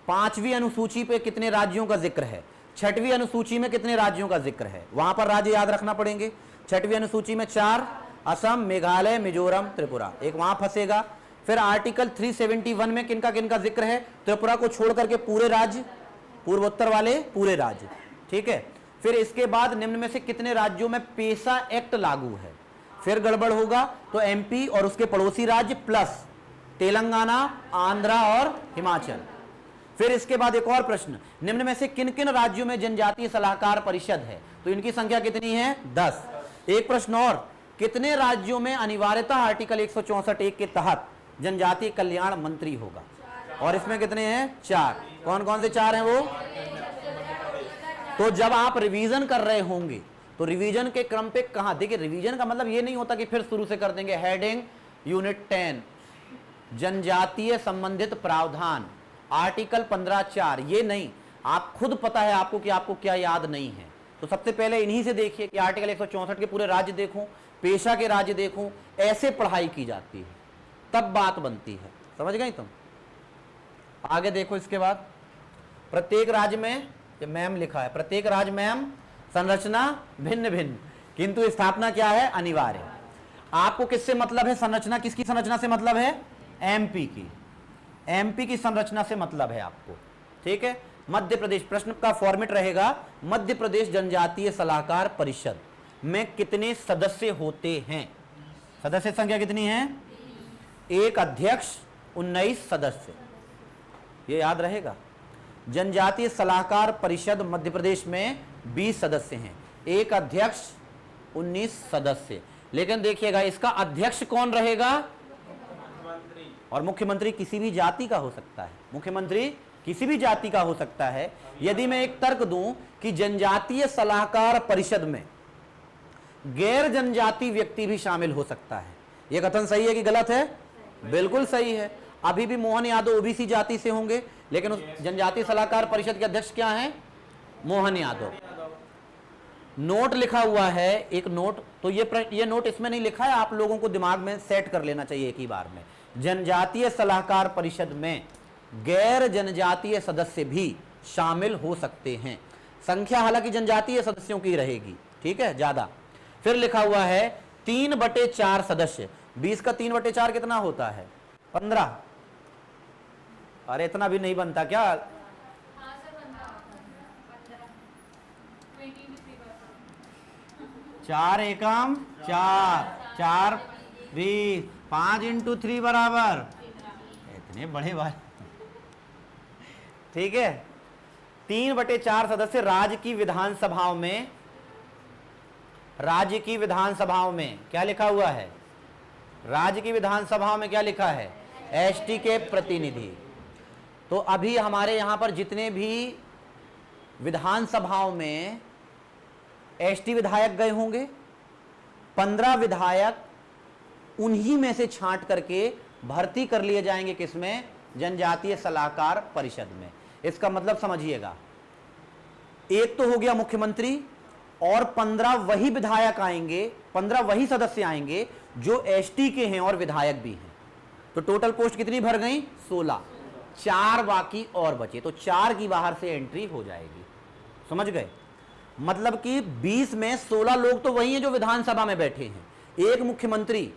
5वीं अनुसूची पे कितने राज्यों का जिक्र है? 6वीं अनुसूची में कितने राज्यों का जिक्र है? वहां पर राज्य याद रखना पड़ेंगे। 6वीं अनुसूची में 4, असम, मेघालय, मिजोरम, त्रिपुरा, एक वहां फंसेगा। फिर आर्टिकल 371 में किनका किनका जिक्र है? त्रिपुरा को छोड़ करके पूरे राज्य, पूर्वोत्तर वाले पूरे राज्य, ठीक है। फिर इसके बाद निम्न में से कितने राज्यों में पेशा एक्ट लागू है? फिर गड़बड़ होगा तो एमपी और उसके पड़ोसी राज्य प्लस तेलंगाना, आंध्रा और हिमाचल। फिर इसके बाद एक और प्रश्न, निम्न में से किन किन राज्यों में जनजातीय सलाहकार परिषद है? तो इनकी संख्या कितनी है? 10। एक प्रश्न और, कितने राज्यों में अनिवार्यता आर्टिकल 164(1) के तहत जनजातीय कल्याण मंत्री होगा? और इसमें कितने हैं? 4। कौन कौन से 4 हैं वो? तो जब आप रिवीजन कर रहे होंगे तो रिवीजन के क्रम पे कहां, देखिए रिवीजन का मतलब ये नहीं होता कि फिर शुरू से कर देंगे। हेडिंग यूनिट 10 जनजातीय संबंधित प्रावधान आर्टिकल 15(4), ये नहीं, आप खुद पता है आपको कि आपको क्या याद नहीं है। तो सबसे पहले इन्हीं से देखिए कि आर्टिकल 164 के पूरे राज्य देखूं, पेशा के राज्य देखूं, ऐसे पढ़ाई की जाती है, तब बात बनती है। समझ गई तुम? आगे देखो इसके बाद, प्रत्येक राज्य में, ये मैम लिखा है, प्रत्येक राज्य में संरचना भिन्न भिन्न किंतु स्थापना क्या है? अनिवार्य। आपको किससे मतलब है? संरचना किसकी संरचना से मतलब है? एमपी की, एमपी की संरचना से मतलब है आपको, ठीक है। मध्य प्रदेश, प्रश्न का फॉर्मेट रहेगा, मध्य प्रदेश जनजातीय सलाहकार परिषद में कितने सदस्य होते हैं? सदस्य संख्या कितनी है? 1 अध्यक्ष, 19 सदस्य, ये याद रहेगा। जनजातीय सलाहकार परिषद मध्य प्रदेश में 20 सदस्य हैं, 1 अध्यक्ष, 19 सदस्य। लेकिन देखिएगा इसका अध्यक्ष कौन रहेगा? और मुख्यमंत्री किसी भी जाति का हो सकता है, मुख्यमंत्री किसी भी जाति का हो सकता है। यदि मैं एक तर्क दूं कि जनजातीय सलाहकार परिषद में गैर जनजाति व्यक्ति भी शामिल हो सकता है, यह कथन सही है कि गलत है? बिल्कुल सही है। अभी भी मोहन यादव ओबीसी जाति से होंगे, लेकिन उस जनजातीय सलाहकार परिषद के अध्यक्ष क्या हैं? मोहन यादव। नोट लिखा हुआ है, एक नोट, तो ये नोट इसमें नहीं लिखा है, आप लोगों को दिमाग में सेट कर लेना चाहिए एक ही बार में। जनजातीय सलाहकार परिषद में गैर जनजातीय सदस्य भी शामिल हो सकते हैं। संख्या हालांकि जनजातीय सदस्यों की रहेगी, ठीक है, ज्यादा। फिर लिखा हुआ है 3/4 सदस्य। 20 का 3/4 कितना होता है? 15। अरे इतना भी नहीं बनता क्या? 4 एकम 4, 4 20, 5 × 3 बराबर, इतने बड़े बात, ठीक है। 3/4 सदस्य राज्य की विधानसभाओं में, राज्य की विधानसभाओं में क्या लिखा हुआ है, राज्य की विधानसभाओं में क्या लिखा है, एसटी के प्रतिनिधि। तो अभी हमारे यहां पर जितने भी विधानसभाओं में एसटी विधायक गए होंगे, 15 विधायक उन्हीं में से छांट करके भर्ती कर लिए जाएंगे, किसमें, जनजातीय सलाहकार परिषद में। इसका मतलब समझिएगा, एक तो हो गया मुख्यमंत्री और 15 वही विधायक आएंगे, 15 वही सदस्य आएंगे जो एसटी के हैं और विधायक भी हैं। तो टोटल पोस्ट कितनी भर गई, 16, 4 बाकी और बचे, तो 4 की बाहर से एंट्री हो जाएगी। समझ गए, मतलब कि 20 में 16 लोग तो वही हैं जो विधानसभा में बैठे हैं, एक मुख्यमंत्री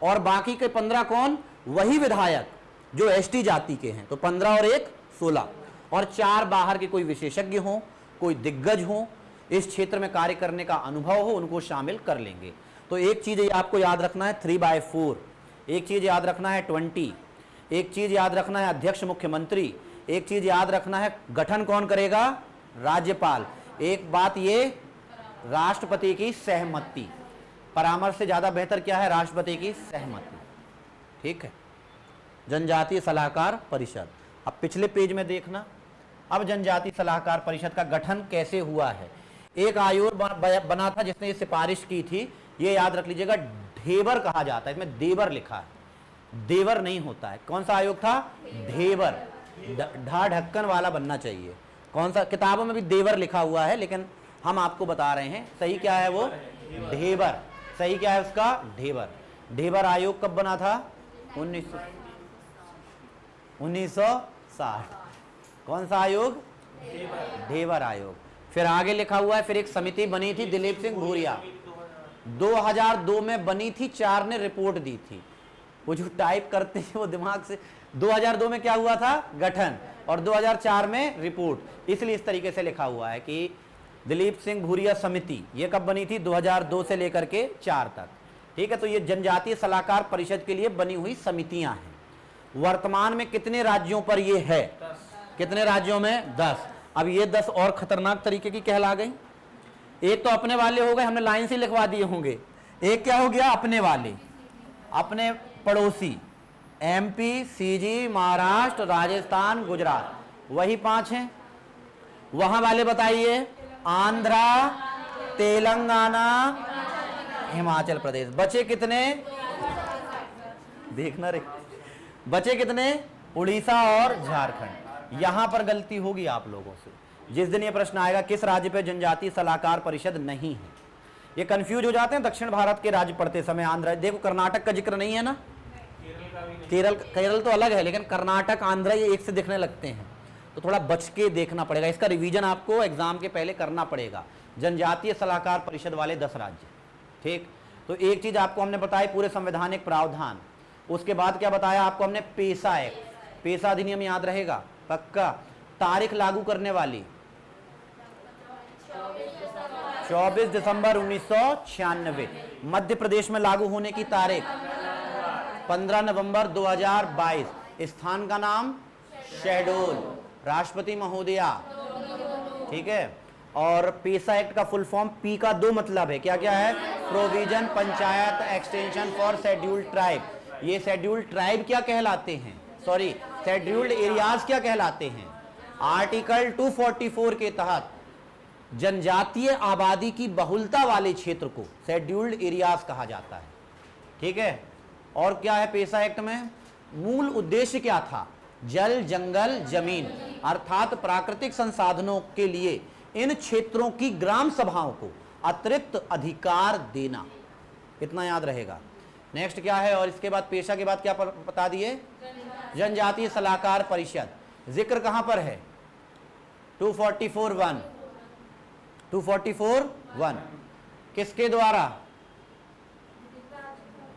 और बाकी के 15 कौन, वही विधायक जो एसटी जाति के हैं। तो 15 और 1 16, और 4 बाहर के कोई विशेषज्ञ हो, कोई दिग्गज हो, इस क्षेत्र में कार्य करने का अनुभव हो, उनको शामिल कर लेंगे। तो एक चीज आपको याद रखना है 3/4, एक चीज याद रखना है 20, एक चीज याद रखना है अध्यक्ष मुख्यमंत्री, एक चीज याद रखना है गठन कौन करेगा, राज्यपाल, एक बात ये राष्ट्रपति की सहमति, परामर्श से ज्यादा बेहतर क्या है, राष्ट्रपति की सहमति। ठीक है, जनजातीय सलाहकार परिषद। अब पिछले पेज में देखना, अब जनजातीय सलाहकार परिषद का गठन कैसे हुआ है। एक आयोग बना था जिसने ये सिफारिश की थी, ये याद रख लीजिएगा, ढेबर कहा जाता है, इसमें देवर लिखा है, देवर नहीं होता है। कौन सा आयोग था, ढेबर, ढा ढक्कन वाला बनना चाहिए। कौन सा, किताबों में भी देवर लिखा हुआ है, लेकिन हम आपको बता रहे हैं सही क्या है, वो ढेबर, सही क्या है उसका, ढेबर। ढेबर आयोग कब बना था, 1960। कौन सा आयोग, ढेबर आयोग। फिर आगे लिखा हुआ है, फिर एक समिति बनी थी दिलीप सिंह भूरिया, 2002 में बनी थी, 4 ने रिपोर्ट दी थी। वो जो टाइप करते हैं वो दिमाग से, 2002 में क्या हुआ था, गठन, और 2004 में रिपोर्ट, इसलिए इस तरीके से लिखा हुआ है कि दिलीप सिंह भूरिया समिति। ये कब बनी थी, 2002 से लेकर के 4 तक। ठीक है, तो ये जनजातीय सलाहकार परिषद के लिए बनी हुई समितियां हैं। वर्तमान में कितने राज्यों पर ये है, 10। कितने राज्यों में, 10। अब ये 10 और खतरनाक तरीके की कहला गई। एक तो अपने वाले हो गए, हमने लाइन से लिखवा दिए होंगे। एक क्या हो गया, अपने वाले, अपने पड़ोसी, एमपी, सीजी, महाराष्ट्र, राजस्थान, गुजरात, वही 5 हैं। वहां वाले बताइए, आंध्रा, तेलंगाना, हिमाचल प्रदेश। बचे कितने, देखना रे, बचे कितने, उड़ीसा और झारखंड। यहां पर गलती होगी आप लोगों से। जिस दिन ये प्रश्न आएगा किस राज्य पे जनजातीय सलाहकार परिषद नहीं है, ये कंफ्यूज हो जाते हैं दक्षिण भारत के राज्य पढ़ते समय। आंध्र, देखो कर्नाटक का जिक्र नहीं है ना, केरल तो अलग है, लेकिन कर्नाटक, आंध्र ये एक से दिखने लगते हैं, तो थोड़ा बच के देखना पड़ेगा। इसका रिवीजन आपको एग्जाम के पहले करना पड़ेगा। जनजातीय सलाहकार परिषद वाले 10 राज्य। ठीक, तो एक चीज आपको हमने बताई, पूरे संवैधानिक प्रावधान। उसके बाद क्या बताया आपको हमने, पेशा एक्ट, पेशा अधिनियम याद रहेगा पक्का। तारीख लागू करने वाली 24 दिसंबर 1996। मध्य प्रदेश में लागू होने की तारीख 15 नवंबर 2022। स्थान का नाम शहडोल, राष्ट्रपति महोदया। ठीक है, और पेशा एक्ट का फुल फॉर्म, पी का 2 मतलब है, क्या क्या है, provision panchayat extension for scheduled tribe. ये शेड्यूल्ड ट्राइब क्या कहलाते हैं, सॉरी शेड्यूल्ड एरियाज क्या कहलाते हैं। आर्टिकल 244 के तहत जनजातीय आबादी की बहुलता वाले क्षेत्र को शेड्यूल्ड एरियाज कहा जाता है। ठीक है, और क्या है पेशा एक्ट में, मूल उद्देश्य क्या था, जल, जंगल, जमीन अर्थात प्राकृतिक संसाधनों के लिए इन क्षेत्रों की ग्राम सभाओं को अतिरिक्त अधिकार देना। इतना याद रहेगा। नेक्स्ट क्या है, और इसके बाद पेशा के बाद क्या बता दिए, जनजातीय सलाहकार परिषद। जिक्र कहां पर है, 244(1). 244(1) किसके द्वारा,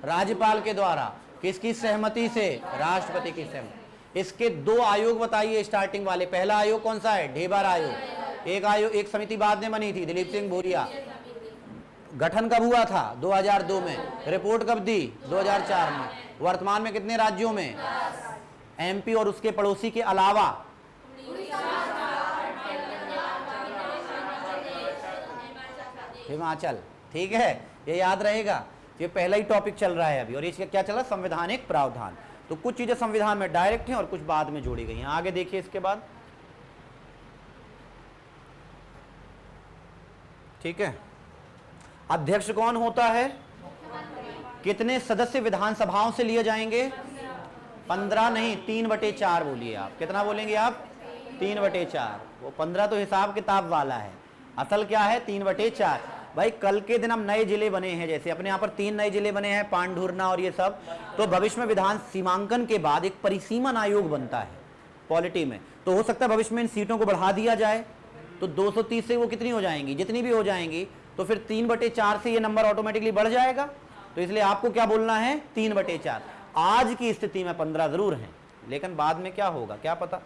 राज्यपाल के द्वारा। किसकी सहमति से, राष्ट्रपति की सहमति। इसके 2 आयोग बताइए स्टार्टिंग वाले। पहला आयोग कौन सा है, ढेबर आयोग। एक आयोग, एक समिति बाद में बनी थी, दिलीप सिंह भूरिया। गठन कब हुआ था, 2002 में। रिपोर्ट कब दी, 2004 में। वर्तमान में कितने राज्यों में, एमपी और उसके पड़ोसी के अलावा हिमाचल, ठीक है, ये याद रहेगा। ये पहला ही टॉपिक चल रहा है अभी, और इसका क्या चल रहा है, संवैधानिक प्रावधान। तो कुछ चीजें संविधान में डायरेक्ट हैं और कुछ बाद में जोड़ी गई हैं। आगे देखिए इसके बाद, ठीक है। अध्यक्ष कौन होता है? कितने सदस्य विधानसभाओं से लिए जाएंगे? 15 नहीं, 3/4 बोलिए आप। कितना बोलेंगे आप? 3/4। वो 15 तो हिसाब किताब वाला है, असल क्या है? 3/4। भाई कल के दिन हम नए जिले बने हैं, जैसे अपने यहाँ पर 3 नए जिले बने हैं, पांढुरना और ये सब। तो भविष्य में विधान सीमांकन के बाद एक परिसीमन आयोग बनता है पॉलिटी में, तो हो सकता है भविष्य में इन सीटों को बढ़ा दिया जाए। तो 230 से वो कितनी हो जाएंगी? जितनी भी हो जाएंगी, तो फिर 3/4 से ये नंबर ऑटोमेटिकली बढ़ जाएगा। तो इसलिए आपको क्या बोलना है? 3/4। आज की स्थिति में 15 जरूर हैं, लेकिन बाद में क्या होगा क्या पता।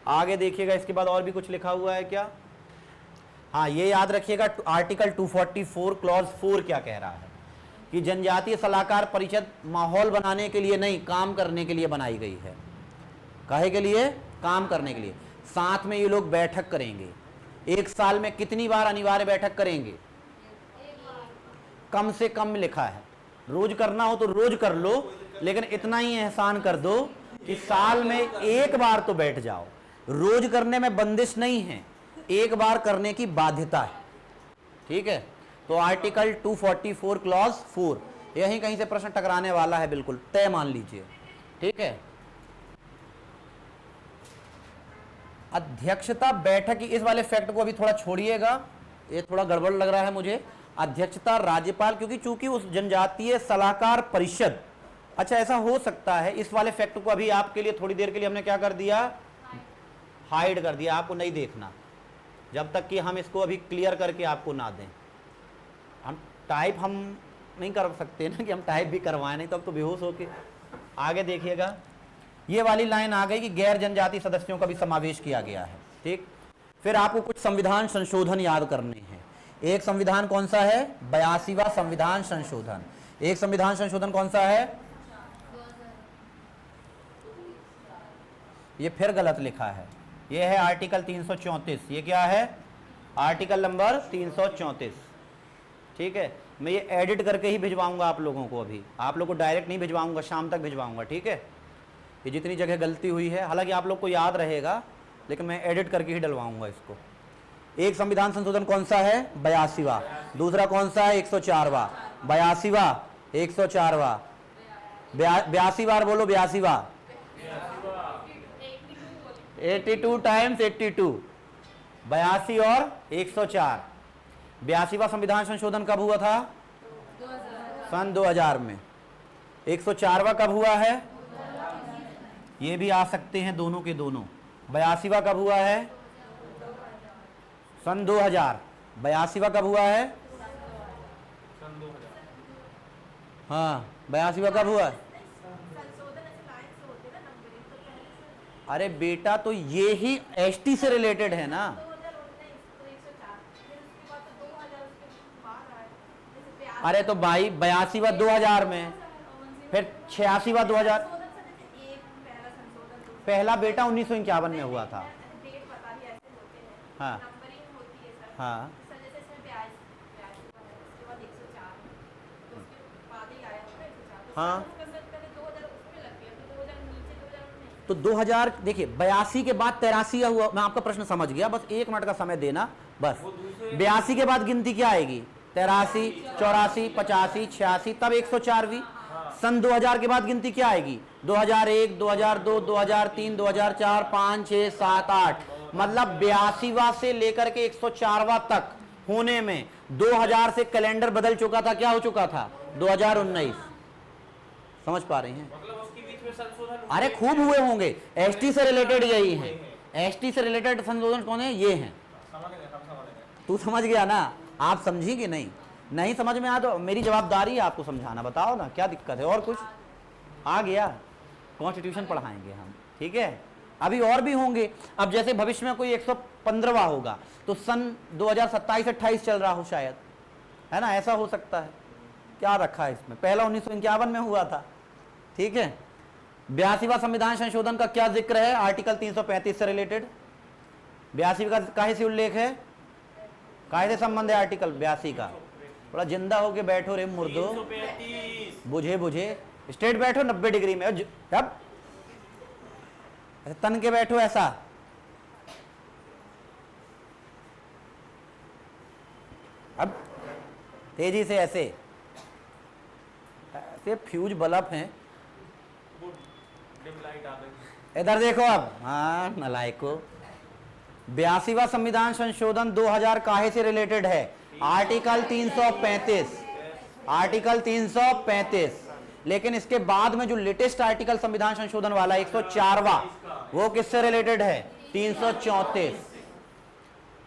आगे देखिएगा, इसके बाद और भी कुछ लिखा हुआ है क्या? हाँ, ये याद रखिएगा, आर्टिकल 244 क्लॉज 4 क्या कह रहा है कि जनजातीय सलाहकार परिषद माहौल बनाने के लिए नहीं, काम करने के लिए बनाई गई है। काहे के लिए? काम करने के लिए। साथ में ये लोग बैठक करेंगे। एक साल में कितनी बार अनिवार्य बैठक करेंगे? कम से कम लिखा है, रोज करना हो तो रोज कर लो, लेकिन इतना ही एहसान कर दो कि साल में एक बार तो बैठ जाओ। रोज करने में बंदिश नहीं है, एक बार करने की बाध्यता है, ठीक है। तो आर्टिकल 244 क्लॉज 4 यही कहीं से प्रश्न टकराने वाला है, बिल्कुल तय मान लीजिए, ठीक है। अध्यक्षता बैठक की, इस वाले फैक्ट को अभी थोड़ा छोड़िएगा, ये थोड़ा गड़बड़ लग रहा है मुझे। अध्यक्षता राज्यपाल, क्योंकि चूंकि उस जनजातीय सलाहकार परिषद, अच्छा ऐसा हो सकता है, इस वाले फैक्ट को अभी आपके लिए थोड़ी देर के लिए हमने क्या कर दिया? हाइड कर दिया, आपको नहीं देखना जब तक कि हम इसको अभी क्लियर करके आपको ना दें। हम टाइप हम नहीं कर सकते ना कि हम टाइप भी करवाएं, नहीं तो अब तो बेहोश होके। आगे देखिएगा, ये वाली लाइन आ गई कि गैर जनजाति सदस्यों का भी समावेश किया गया है, ठीक। फिर आपको कुछ संविधान संशोधन याद करने हैं। एक संविधान कौन सा है? 82वां संविधान संशोधन। एक संविधान संशोधन कौन सा है? ये फिर गलत लिखा है, ये है आर्टिकल 334। ये क्या है? आर्टिकल नंबर 334, ठीक है। मैं ये एडिट करके ही भिजवाऊंगा आप लोगों को, अभी आप लोग को डायरेक्ट नहीं भिजवाऊंगा, शाम तक भिजवाऊंगा, ठीक है। ये जितनी जगह गलती हुई है, हालांकि आप लोग को याद रहेगा, लेकिन मैं एडिट करके ही डलवाऊंगा इसको। एक संविधान संशोधन कौन सा है? 82वां। दूसरा कौन सा है? 104वां। 82वां, 104वां, 82 बार बोलो, 82वां। 82 टाइम्स 82, 82 और 104। 82वां संविधान संशोधन कब हुआ था? सन 2000 में। 104वां कब हुआ है? ये भी आ सकते हैं दोनों के दोनों। 82वां कब हुआ है? सन 2000। 82वां कब हुआ है? सन 2000। हाँ, 82वां कब हुआ? अरे बेटा, तो ये ही एसटी से रिलेटेड है ना। अरे तो भाई 82वां 2000 में, फिर 86वां 2000। पहला बेटा 1951 में हुआ था। हाँ हाँ, हाँ। तो 2000 देखिए, 82 के बाद 83 हुआ। मैं आपका प्रश्न समझ गया, बस 1 मिनट का समय देना बस। 82 के बाद गिनती क्या आएगी? 83, 84, 85, 86, तब 104वीं। सन 2000 के बाद गिनती क्या आएगी? 2001, 2002, 2003, 2004, 5, 6, 7, 8। मतलब 82वां से लेकर के 104वां तक होने में 2000 से कैलेंडर बदल चुका था। क्या हो चुका था? 2019। समझ पा रहे हैं? मतलब उसके बीच में संशोधन अरे खूब हुए होंगे। एसटी से रिलेटेड यही है। एसटी से रिलेटेड संशोधन कौन है? ये हैं। तू समझ गया ना? आप समझी कि नहीं? नहीं समझ में आ तो मेरी जवाबदारी है आपको समझाना। बताओ ना क्या दिक्कत है? और कुछ आ गया? कॉन्स्टिट्यूशन पढ़ाएंगे हम, ठीक है। अभी और भी होंगे। अब जैसे भविष्य में कोई 115वां होगा तो सन 2027-28 चल रहा हो शायद, है ना? ऐसा हो सकता है। क्या रखा है इसमें? पहला 1951 में हुआ था, ठीक है। 82वां संविधान संशोधन का क्या जिक्र है? आर्टिकल 335 से रिलेटेड। 82 का काहे से उल्लेख है? काहे से संबंध है आर्टिकल 82 का? थोड़ा जिंदा होके बैठो रे मुर्दो, 335। बुझे बुझे स्ट्रेट बैठो 90 डिग्री में, अब तन के बैठो ऐसा। अब तेजी से ऐसे फ्यूज बल्ब हैं। वो डिम लाइट आ गई। इधर देखो अब, हाँ नलायको। 82वां संविधान संशोधन 2000 काहे से रिलेटेड है? Article 335, article 335। लेकिन इसके बाद में जो लेटेस्ट आर्टिकल संविधान संशोधन वाला 104वां, वो किससे रिलेटेड है? 334,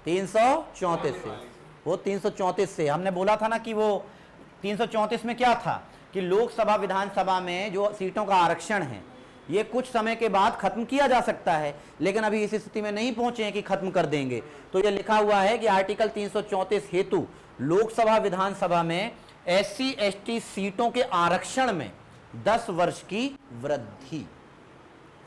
334 से। वो 334 से हमने बोला था ना कि वो 334 में क्या था कि लोकसभा विधानसभा में जो सीटों का आरक्षण है ये कुछ समय के बाद खत्म किया जा सकता है, लेकिन अभी इस स्थिति में नहीं पहुंचे हैं कि खत्म कर देंगे। तो ये लिखा हुआ है कि आर्टिकल 334 हेतु लोकसभा विधानसभा में SC ST सीटों के आरक्षण में 10 वर्ष की वृद्धि।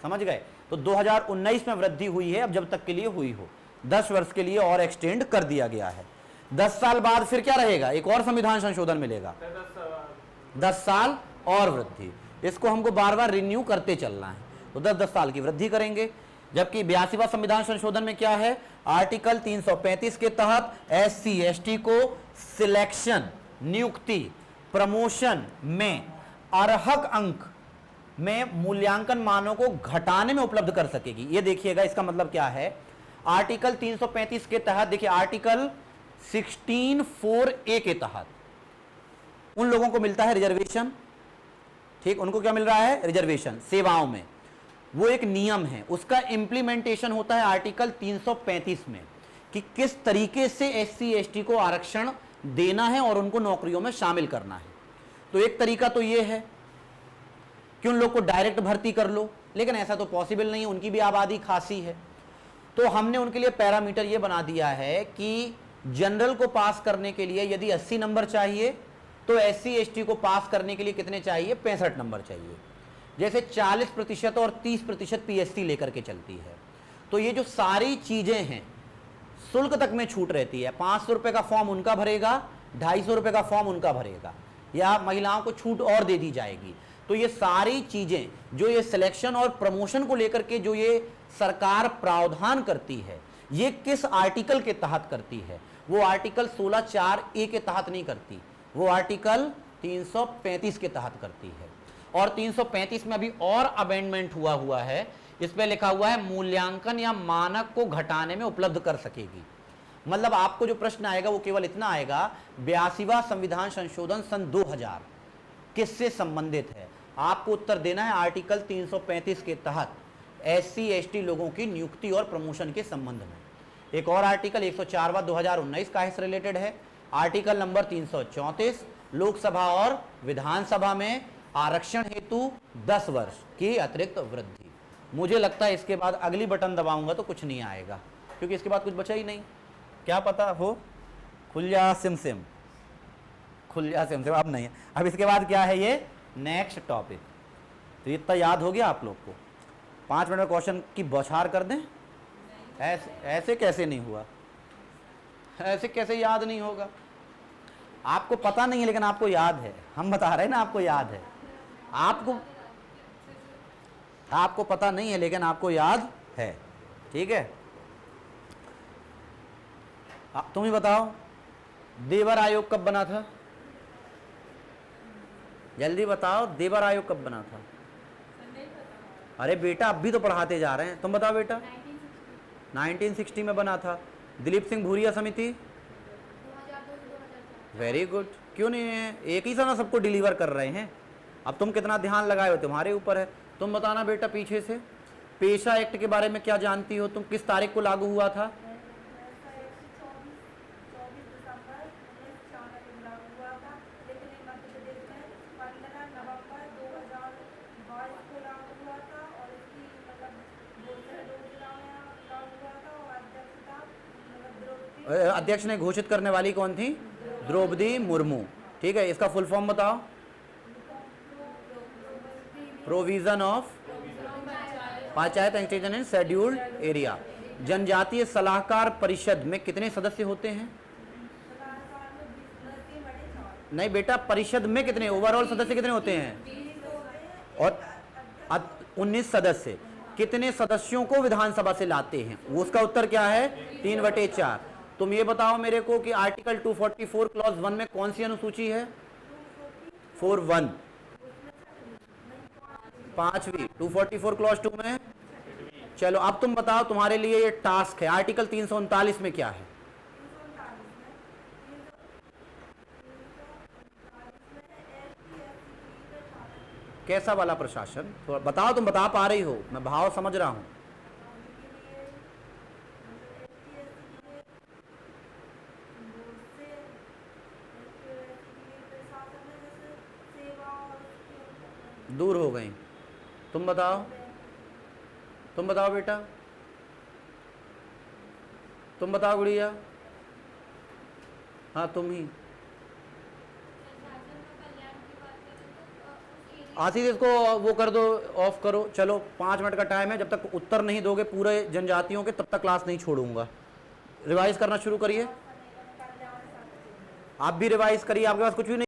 समझ गए? तो 2019 में वृद्धि हुई है, अब जब तक के लिए हुई हो 10 वर्ष के लिए और एक्सटेंड कर दिया गया है। 10 साल बाद फिर क्या रहेगा? एक और संविधान संशोधन मिलेगा, 10 साल और वृद्धि। इसको हमको बार बार रिन्यू करते चलना है, तो 10-10 साल की वृद्धि करेंगे। जबकि 82वां संविधान संशोधन में क्या है? आर्टिकल 335 के तहत SC ST को सिलेक्शन, नियुक्ति, प्रमोशन में अर्हक अंक में मूल्यांकन मानों को घटाने में उपलब्ध कर सकेगी। ये देखिएगा इसका मतलब क्या है। आर्टिकल 335 के तहत देखिए, आर्टिकल 16(4)A के तहत उन लोगों को मिलता है रिजर्वेशन। ठीक, उनको क्या मिल रहा है? रिजर्वेशन सेवाओं में। वो एक नियम है, उसका इंप्लीमेंटेशन होता है आर्टिकल 335 में कि किस तरीके से SC ST को आरक्षण देना है और उनको नौकरियों में शामिल करना है। तो एक तरीका तो ये है कि उन लोग को डायरेक्ट भर्ती कर लो, लेकिन ऐसा तो पॉसिबल नहीं है, उनकी भी आबादी खासी है। तो हमने उनके लिए पैरामीटर ये बना दिया है कि जनरल को पास करने के लिए यदि 80 नंबर चाहिए तो SC ST को पास करने के लिए कितने चाहिए? 65 नंबर चाहिए। जैसे 40% और 30% PSC लेकर के चलती है। तो ये जो सारी चीजें हैं शुल्क तक में छूट रहती है। 500 रुपए का फॉर्म उनका भरेगा, 250 रुपए का फॉर्म उनका भरेगा, या महिलाओं को छूट और दे दी जाएगी। तो ये सारी चीजें जो ये सिलेक्शन और प्रमोशन को लेकर के जो ये सरकार प्रावधान करती है, ये किस आर्टिकल के तहत करती है? वो आर्टिकल 16(4)A के तहत नहीं करती, वो आर्टिकल 335 के तहत करती है। और 335 में अभी और अमेंडमेंट हुआ है। इसमें लिखा हुआ है मूल्यांकन या मानक को घटाने में उपलब्ध कर सकेगी। मतलब आपको जो प्रश्न आएगा वो केवल इतना आएगा, 82वां संविधान संशोधन सन 2000 किससे संबंधित है? आपको उत्तर देना है आर्टिकल 335 के तहत SC ST लोगों की नियुक्ति और प्रमोशन के संबंध में। एक और आर्टिकल 104वां 2019 काहे से रिलेटेड है? आर्टिकल नंबर 334 लोकसभा और विधानसभा में आरक्षण हेतु 10 वर्ष की अतिरिक्त वृद्धि। मुझे लगता है इसके बाद अगली बटन दबाऊंगा तो कुछ नहीं आएगा, क्योंकि इसके बाद कुछ बचा ही नहीं। क्या पता हो खुल्या सिम सिम, खुल्या सिम सिम अब नहीं है। अब इसके बाद क्या है? ये नेक्स्ट टॉपिक। तो इतना याद हो गया आप लोग को? 5 मिनट में क्वेश्चन की बौछार कर दें? ऐसे कैसे नहीं हुआ? ऐसे कैसे याद नहीं होगा? आपको पता नहीं है लेकिन आपको याद है। हम बता रहे हैं ना, आपको याद है। आपको पता नहीं है लेकिन आपको याद है। ठीक है, तुम ही बताओ, देवर आयोग कब बना था? जल्दी बताओ, देवर आयोग कब बना था? अरे बेटा, अब भी तो पढ़ाते जा रहे हैं, तुम बताओ बेटा। 1960 में बना था। दिलीप सिंह भूरिया समिति? Very good. क्यों नहीं है? एक ही समय सबको डिलीवर कर रहे हैं। अब तुम कितना ध्यान लगाए हो तुम्हारे ऊपर है। तुम बताना बेटा पीछे से, पेशा एक्ट के बारे में क्या जानती हो तुम? किस तारीख को लागू हुआ था? अध्यक्ष ने घोषित करने वाली कौन थी? द्रौपदी मुर्मू। ठीक है, इसका फुल फॉर्म बताओ। Provision of panchayat extension in scheduled area. जनजातीय सलाहकार परिषद में कितने सदस्य होते हैं? नहीं बेटा, परिषद में कितने ओवरऑल सदस्य कितने होते हैं? और 19 सदस्य। कितने सदस्यों को विधानसभा से लाते हैं? उसका उत्तर क्या है? 3/4। तुम ये बताओ मेरे को कि आर्टिकल 244 क्लॉज 1 में कौन सी अनुसूची है? 41 5वीं। 244 क्लॉज 2 में। चलो अब तुम बताओ, तुम्हारे लिए ये टास्क है, आर्टिकल 339 में क्या है? कैसा वाला प्रशासन? तो बताओ, तुम बता पा रही हो, मैं भाव समझ रहा हूं। दूर हो गई। तुम बताओ, तुम बताओ बेटा, तुम बताओ गुड़िया। हाँ तुम ही। आशीष इसको वो कर दो, ऑफ करो। चलो 5 मिनट का टाइम है, जब तक उत्तर नहीं दोगे पूरे जनजातियों के तब तक क्लास नहीं छोड़ूंगा। रिवाइज करना शुरू करिए। आप भी रिवाइज करिए, आपके पास कुछ भी नहीं